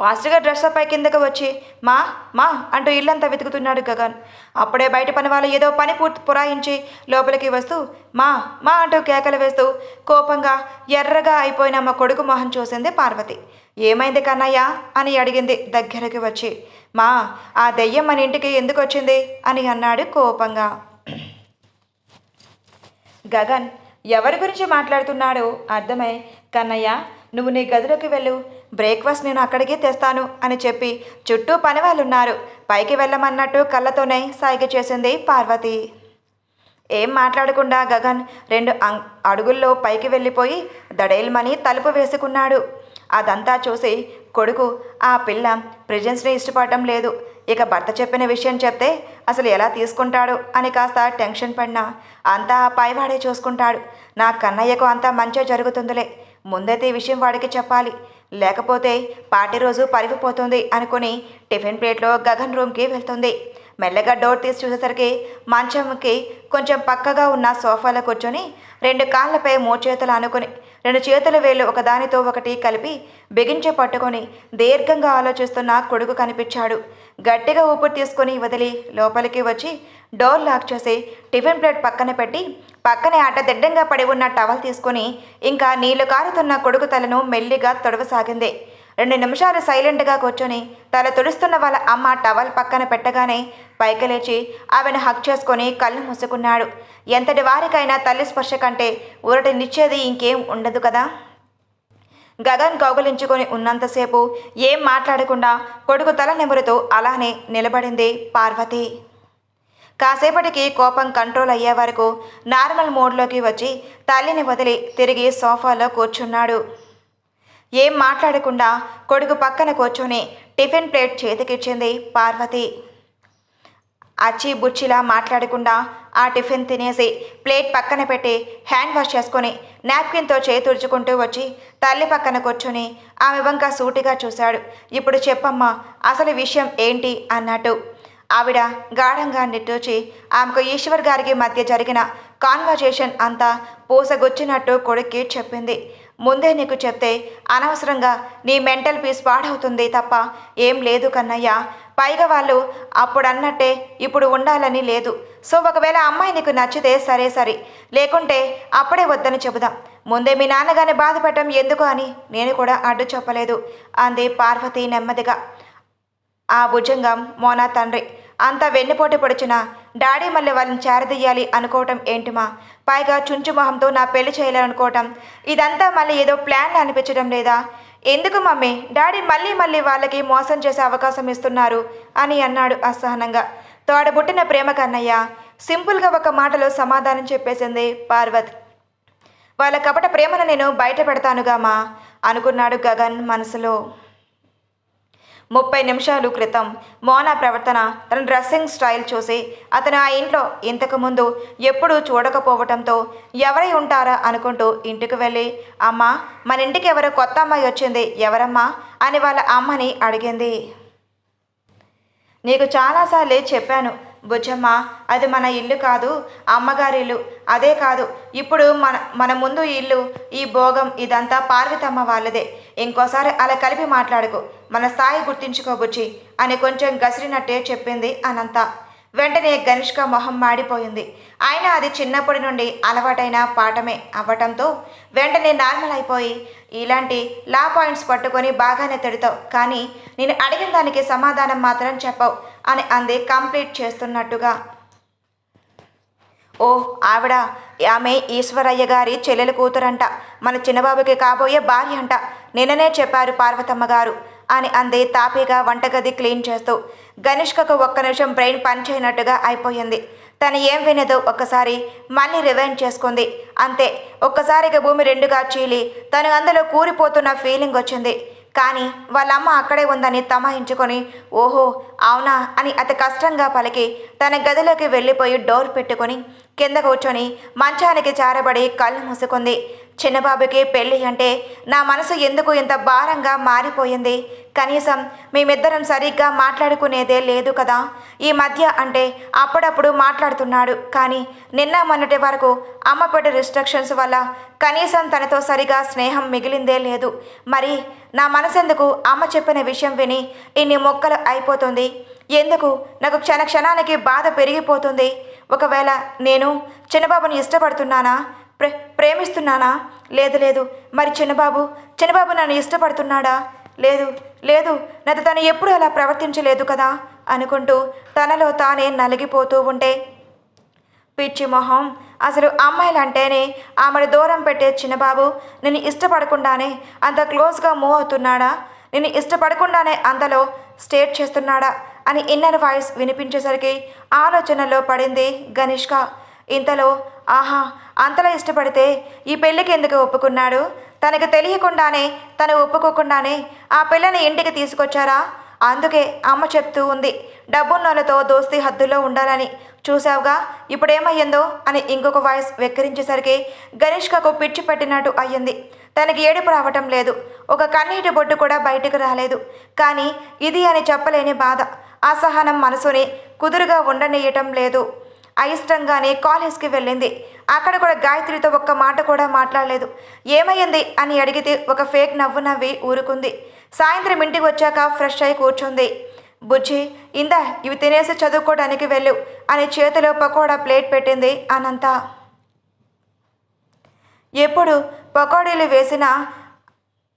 ఫాస్ట్గా డ్రెస్అప్ అయి కిందకు వచ్చి మా అంటూ ఇల్లంతా వెతుకుతున్నాడు గగన్. అప్పుడే బయట పని వాళ్ళు ఏదో పని పురాయించి లోపలికి వస్తూ మా అంటూ కేకలు వేస్తూ కోపంగా ఎర్రగా అయిపోయిన మా కొడుకు మొహం చూసింది పార్వతి. ఏమైంది కన్నయ్య అని అడిగింది దగ్గరికి వచ్చి. ఆ దెయ్యం మన ఇంటికి ఎందుకు వచ్చింది అని అన్నాడు కోపంగా. గగన్ ఎవరి గురించి మాట్లాడుతున్నాడో అర్థమై, కన్నయ్య నువ్వు నీ గదిలోకి వెళ్ళు, బ్రేక్ఫాస్ట్ నేను అక్కడికి తెస్తాను అని చెప్పి చుట్టూ పని వాళ్ళు ఉన్నారు, పైకి వెళ్ళమన్నట్టు కళ్ళతోనే సైగ చేసింది పార్వతి. ఏం మాట్లాడకుండా గగన్ 2 అడుగుల్లో పైకి వెళ్ళిపోయి దడేల్మని తలుపు వేసుకున్నాడు. అదంతా చూసి కొడుకు ఆ పిల్ల ప్రెజెన్స్ని ఇష్టపడటం లేదు, ఇక భర్త చెప్పిన విషయం చెప్తే అసలు ఎలా తీసుకుంటాడు అని కాస్త టెన్షన్ పడినా అంతా ఆ పైవాడే చూసుకుంటాడు, నా కన్నయ్యకు అంతా మంచిగా జరుగుతుందిలే, ముందైతే ఈ విషయం వాడికి చెప్పాలి, లేకపోతే పార్టీ రోజు పరిగిపోతుంది అనుకుని టిఫిన్ ప్లేట్లో గగన్ రూమ్కి వెళ్తుంది. మెల్లగా డోర్ తీసి చూసేసరికి మంచంకి కొంచెం పక్కగా ఉన్న సోఫాలో కూర్చొని 2 కాళ్ళపై మోచేతులు అనుకుని 2 చేతుల వేళ్ళు ఒకదానితో ఒకటి కలిపి బిగించి పట్టుకొని దీర్ఘంగా ఆలోచిస్తున్న కొడుకు కనిపించాడు. గట్టిగా ఊపిరి తీసుకొని వదిలి లోపలికి వచ్చి డోర్ లాక్ చేసి టిఫిన్ ప్లేట్ పక్కన పెట్టి పక్కనే అడ్డదిడ్డంగా పడి ఉన్న టవల్ తీసుకొని ఇంకా నీళ్లు కారుతున్న కొడుకు తలను మెల్లిగా తొడవసాగింది. 2 నిమిషాలు సైలెంట్గా కూర్చొని తల తుడుస్తున్న వాళ్ళ అమ్మ టవల్ పక్కన పెట్టగానే పైకి లేచి ఆమెను హక్ చేసుకొని కళ్ళు మూసుకున్నాడు. ఎంతటి వారికైనా తల్లి స్పర్శ కంటే ఊరటనిచ్చేది ఇంకేం ఉండదు కదా. గగన్ కౌగలించుకొని ఉన్నంతసేపు ఏం మాట్లాడకుండా కొడుకు తల నిమురుతూ అలానే నిలబడింది పార్వతి. కాసేపటికి కోపం కంట్రోల్ అయ్యే వరకు నార్మల్ మోడ్లోకి వచ్చి తల్లిని వదిలి తిరిగి సోఫాలో కూర్చున్నాడు. ఏం మాట్లాడకుండా కొడుకు పక్కన కూర్చొని టిఫిన్ ప్లేట్ చేతికిచ్చింది పార్వతి. అచ్చి బుచ్చిలా మాట్లాడకుండా ఆ టిఫిన్ తినేసి ప్లేట్ పక్కన పెట్టి హ్యాండ్ వాష్ చేసుకొని నాప్కిన్తో చేయి తుడుచుకుంటూ వచ్చి తల్లి పక్కన కూర్చొని ఆమె వంక సూటిగా చూశాడు. ఇప్పుడు చెప్పమ్మా, అసలు విషయం ఏంటి అన్నట్టు. ఆవిడ గాఢంగా నిట్టూచి ఆమెకు ఈశ్వర్ గారికి మధ్య జరిగిన కాన్వర్జేషన్ అంతా పూసగొచ్చినట్టు కొడుక్కి చెప్పింది. ముందే నీకు చెప్తే అనవసరంగా నీ మెంటల్ పీస్ పాడవుతుంది తప్ప ఏం లేదు కన్నయ్య, పైగా వాళ్ళు అప్పుడు అన్నట్టే ఇప్పుడు ఉండాలని లేదు. సో ఒకవేళ అమ్మాయి నీకు నచ్చితే సరే సరే, లేకుంటే అప్పుడే వద్దని చెబుదాం. ముందే మీ నాన్నగారిని బాధపెట్టడం ఎందుకు అని నేను కూడా అడ్డు చెప్పలేదు అంది పార్వతి నెమ్మదిగా. ఆ భుజంగం మోనా తండ్రి అంత వెన్నుపోటు పొడిచిన డాడీ మళ్ళీ వాళ్ళని చేరదీయాలి అనుకోవటం ఏంటిమా? పైగా చుంచు మొహంతో నా పెళ్లి చేయాలనుకోవటం ఇదంతా మళ్ళీ ఏదో ప్లాన్ అనిపించడం లేదా? ఎందుకు మమ్మీ డాడీ మళ్ళీ మళ్ళీ వాళ్ళకి మోసం చేసే అవకాశం ఇస్తున్నారు అని అన్నాడు అసహనంగా. తోడబుట్టిన ప్రేమ కన్నయ్య సింపుల్గా ఒక మాటలో సమాధానం చెప్పేసింది పార్వతి. వాళ్ళ కపట ప్రేమను నేను బయట పెడతానుగామా అనుకున్నాడు గగన్ మనసులో. 30 నిమిషాలు క్రితం మోనా ప్రవర్తన, తన డ్రెస్సింగ్ స్టైల్ చూసి అతను ఆ ఇంట్లో ఇంతకుముందు ఎప్పుడూ చూడకపోవటంతో ఎవరై ఉంటారా అనుకుంటూ ఇంటికి వెళ్ళి, అమ్మా మన ఇంటికి ఎవరో కొత్త అమ్మాయి వచ్చింది, ఎవరమ్మా అని వాళ్ళ అమ్మని అడిగింది. నీకు చాలాసార్లే చెప్పాను బుజ్జమ్మ, అది మన ఇల్లు కాదు, అమ్మగారి ఇల్లు. అదే కాదు, ఇప్పుడు మన ముందు ఇల్లు, ఈ భోగం ఇదంతా పార్వతమ్మ వాళ్ళదే. ఇంకోసారి అలా కలిపి మాట్లాడుకో, మన స్థాయి గుర్తించుకో బుజ్జి అని కొంచెం గసిరినట్టే చెప్పింది అనంత. వెంటనే గనిష్క మొహం మాడిపోయింది. అయినా అది చిన్నప్పటి నుండి అలవాటైన పాఠమే అవ్వటంతో వెంటనే నార్మల్ అయిపోయి, ఇలాంటి లా పాయింట్స్ పట్టుకొని బాగానే తిడతావు, కానీ నేను అడిగిన దానికి సమాధానం మాత్రం చెప్పవు అని అంది కంప్లీట్ చేస్తున్నట్టుగా. ఓ ఆవిడ, ఆమె ఈశ్వరయ్య గారి చెల్లెల కూతురంట, మన చిన్నబాబుకి కాబోయే భార్య అంట, నిన్ననే చెప్పారు పార్వతమ్మ గారు అని అంది తాపీగా వంటగది క్లీన్ చేస్తూ. గనిష్కకు ఒక్క నిమిషం బ్రెయిన్ పనిచేయనట్టుగా అయిపోయింది. తను ఏం వినదో ఒక్కసారి మళ్ళీ రివైండ్ చేసుకుంది. అంతే, ఒక్కసారిగా భూమి రెండుగా చీలి తను అందులో కూరిపోతున్న ఫీలింగ్ వచ్చింది. కానీ వాళ్ళమ్మ అక్కడే ఉందని తమాయించుకొని, ఓహో అవునా అని అతి కష్టంగా పలికి తన గదిలోకి వెళ్ళిపోయి డోర్ పెట్టుకొని కింద కూర్చొని మంచానికి చారబడి కళ్ళు మూసుకుంది. చిన్నబాబుకి పెళ్ళి అంటే నా మనసు ఎందుకు ఇంత భారంగా మారిపోయింది? కనీసం మేమిద్దరం సరిగ్గా మాట్లాడుకునేదే లేదు కదా. ఈ మధ్య అంటే అప్పుడప్పుడు మాట్లాడుతున్నాడు, కానీ నిన్న మొన్నటి వరకు అమ్మ పెట్టే రిస్ట్రిక్షన్స్ వల్ల కనీసం తనతో సరిగా స్నేహం మిగిలిందే లేదు. మరి నా మనసెందుకు అమ్మ చెప్పిన విషయం విని ఇన్ని మొక్కలు అయిపోతుంది? ఎందుకు నాకు క్షణానికి బాధ పెరిగిపోతుంది? ఒకవేళ నేను చిన్నబాబుని ఇష్టపడుతున్నానా, ప్రేమిస్తున్నానా? లేదు. మరి చిన్నబాబు నన్ను ఇష్టపడుతున్నాడా? లేదు, నాతో తను ఎప్పుడూ అలా ప్రవర్తించలేదు కదా అనుకుంటూ తనలో తానే నలిగిపోతూ ఉంటే, పిచ్చి మొహం, అసలు అమ్మాయిలంటేనే ఆమెను దూరం పెట్టే చిన్నబాబు నేను ఇష్టపడకుండానే అంత క్లోజ్గా మూవ్ అవుతున్నాడా? నేను ఇష్టపడకుండానే అంతలో స్టేట్ చేస్తున్నాడా అని ఇన్నర్ వాయిస్ వినిపించేసరికి ఆలోచనలో పడింది గనిష్క. ఇంతలో ఆహా, అంతలా ఇష్టపడితే ఈ పెళ్ళికి ఎందుకు ఒప్పుకున్నాడు? తనకు తెలియకుండానే, తను ఒప్పుకోకుండానే ఆ పిల్లని ఇంటికి తీసుకొచ్చారా? అందుకే అమ్మ చెప్తూ ఉంది డబ్బున్నోళ్ళతో దోస్తీ హద్దులో ఉండాలని. చూసావుగా ఇప్పుడేమయ్యిందో అని ఇంకొక వాయిస్ వెక్కిరించేసరికి గనిష్కకు పిచ్చి పెట్టినట్టు అయ్యింది. తనకి ఏడుపు రావటం లేదు, ఒక కన్నీటి బొట్టు కూడా బయటకు రాలేదు. కానీ ఇది అని చెప్పలేని బాధ, అసహనం మనసుని కుదురుగా ఉండనీయటం లేదు. అయిష్టంగానే కాలేజ్కి వెళ్ళింది. అక్కడ కూడా గాయత్రితో ఒక్క మాట కూడా మాట్లాడలేదు. ఏమయ్యింది అని అడిగితే ఒక ఫేక్ నవ్వు నవ్వి ఊరుకుంది. సాయంత్రం ఇంటికి వచ్చాక ఫ్రెష్ అయి కూర్చుంది. బుజ్జి, ఇందా ఇవి తినేసి చదువుకోవడానికి వెళ్ళు అని చేతిలో పకోడా ప్లేట్ పెట్టింది అనంత. ఎప్పుడు పకోడీలు వేసినా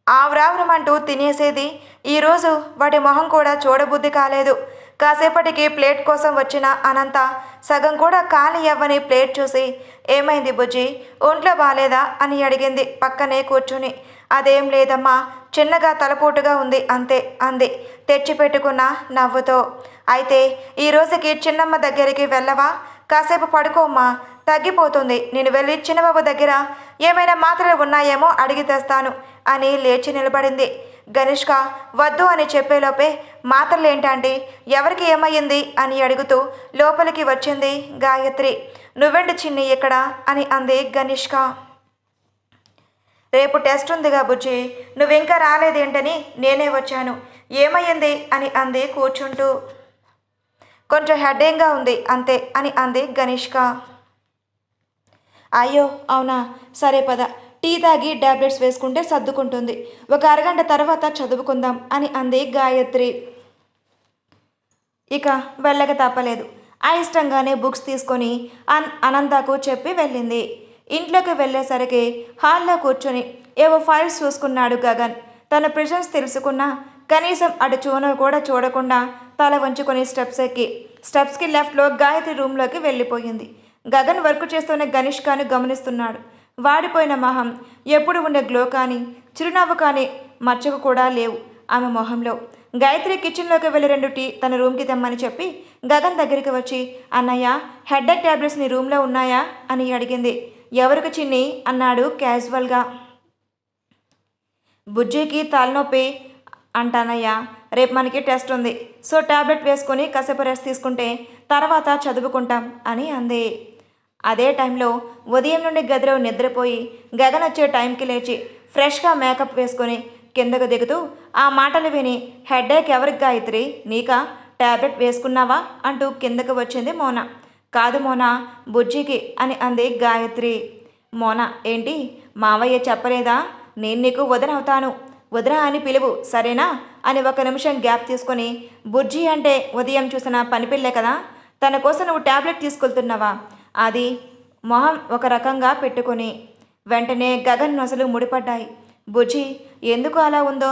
ఆవ్రావ్రమంటూ తినేసేది. ఈరోజు వాటి మొహం కూడా చూడబుద్ధి కాలేదు. కాసేపటికి ప్లేట్ కోసం వచ్చిన అనంత సగం కూడా ఖాళీ అవ్వని ప్లేట్ చూసి, ఏమైంది బుజ్జి, ఒంట్లో బాలేదా అని అడిగింది పక్కనే కూర్చుని. అదేం లేదమ్మా, చిన్నగా తలపోటుగా ఉంది అంతే అంది తెచ్చిపెట్టుకున్న నవ్వుతో. అయితే ఈ రోజుకి చిన్నమ్మ దగ్గరికి వెళ్ళవా? కాసేపు పడుకోమ్మా, తగ్గిపోతుంది. నేను వెళ్ళి చిన్నబాబు దగ్గర ఏమైనా మాత్రలు ఉన్నాయేమో అడిగి తెస్తాను అని లేచి నిలబడింది. గనిష్క వద్దు అని చెప్పేలోపే మాత్రలేంటండి, ఎవరికి ఏమయ్యింది అని అడుగుతూ లోపలికి వచ్చింది గాయత్రి. నువ్వెండి చిన్ని ఇక్కడ అని అంది గనిష్క. రేపు టెస్ట్ ఉందిగా బుజ్జి, నువ్వింకా రాలేదేంటని నేనే వచ్చాను. ఏమయ్యింది అని అంది కూర్చుంటూ. కొంచెం హెడ్ఏక్గా ఉంది అంతే అని అంది గనిష్క. అయ్యో అవునా, సరే పద, టీ తాగి టాబ్లెట్స్ వేసుకుంటే సర్దుకుంటుంది. ఒక అరగంట తర్వాత చదువుకుందాం అని అంది గాయత్రి. ఇక వెళ్ళక తప్పలేదు. అయిష్టంగానే బుక్స్ తీసుకొని అనంతకు చెప్పి వెళ్ళింది. ఇంట్లోకి వెళ్ళేసరికి హాల్లో కూర్చొని ఏవో ఫైల్స్ చూసుకున్నాడు గగన్. తన ప్రెజెన్స్ తెలుసుకున్నా కనీసం అటు కూడా చూడకుండా తల వంచుకొని స్టెప్స్కి లెఫ్ట్లో గాయత్రి రూమ్లోకి వెళ్ళిపోయింది. గగన్ వర్క్ చేస్తున్న గనిష్కాను గమనిస్తున్నాడు. వాడిపోయిన మొహం, ఎప్పుడు ఉండే గ్లో కానీ చిరునవ్వు కానీ మచ్చకు కూడా లేవు ఆమె మొహంలో. గాయత్రి కిచెన్లోకి వెళ్ళి 2 టీ తన రూమ్కి తెమ్మని చెప్పి గగన్ దగ్గరికి వచ్చి, అన్నయ్య హెడ్ఏక్ ట్యాబ్లెట్స్ నీ రూమ్లో ఉన్నాయా అని అడిగింది. ఎవరికి చిన్ని అన్నాడు క్యాజువల్గా. బుజ్జికి తలనొప్పి అంటానయ్యా, రేపు మనకి టెస్ట్ ఉంది, సో ట్యాబ్లెట్ వేసుకొని కాసేపు రెస్ట్ తీసుకుంటే తర్వాత చదువుకుంటాం అని అంది. అదే టైంలో ఉదయం నుండి గదిలో నిద్రపోయి గగన్ వచ్చే టైంకి లేచి ఫ్రెష్గా మేకప్ వేసుకొని కిందకు దిగుతూ ఆ మాటలు విని, హెడ్ఏక్ ఎవరికి గాయత్రి, నీకా? ట్యాబ్లెట్ వేసుకున్నావా అంటూ కిందకు వచ్చింది మోనా. కాదు మోనా, బుజ్జికి అని అంది గాయత్రి. మోనా, ఏంటి మావయ్య చెప్పలేదా? నేను నీకు వదనవుతాను, వదిన అని పిలువు సరేనా అని 1 నిమిషం గ్యాప్ తీసుకొని, బుజ్జి అంటే ఉదయం చూసిన పనిపిల్లే కదా, తన కోసం నువ్వు ట్యాబ్లెట్ తీసుకెళ్తున్నావా అది మొహం ఒక రకంగా పెట్టుకొని. వెంటనే గగన్ నొసలు ముడిపడ్డాయి. బుజ్జి ఎందుకు అలా ఉందో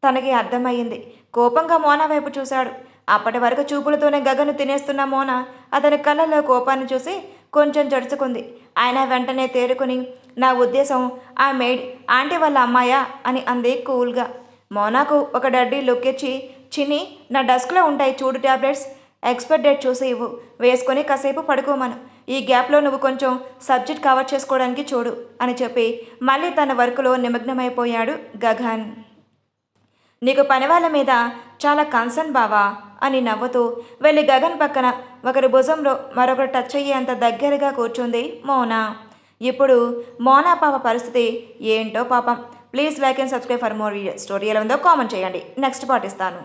తనకి అర్థమయ్యింది. కోపంగా మోనా వైపు చూశాడు. అప్పటి వరకు చూపులతోనే గగను తినేస్తున్న మోనా అతని కళ్ళల్లో కోపాన్ని చూసి కొంచెం జడుచుకుంది. ఆయన వెంటనే తేరుకుని, నా ఉద్దేశం ఆ మెయిడ్ ఆంటీ వాళ్ళ అమ్మాయా అని అంది కూల్గా. మోనాకు ఒక డర్డీ లుక్ ఇచ్చి, చిన్ని నా డెస్క్లో ఉంటాయి చూడు ట్యాబ్లెట్స్, ఎక్స్పైర్ డేట్ చూసి ఇవ్వు, వేసుకొని కాసేపు పడుకోమను, ఈ గ్యాప్లో నువ్వు కొంచెం సబ్జెక్ట్ కవర్ చేసుకోవడానికి చూడు అని చెప్పి మళ్ళీ తన వర్క్లో నిమగ్నమైపోయాడు గగన్. నీకు పని వాళ్ళ మీద చాలా కన్సర్న్ బావా అని నవ్వుతూ వెళ్ళి గగన్ పక్కన ఒకరి భుజంలో మరొకరు టచ్ అయ్యేంత దగ్గరగా కూర్చుంది మోనా. ఇప్పుడు మోనా పాప పరిస్థితి ఏంటో పాపం. Please like and subscribe for more videos. Story ఎలా ఉందో కామెంట్ చేయండి, నెక్స్ట్ పార్ట్ ఇస్తాను.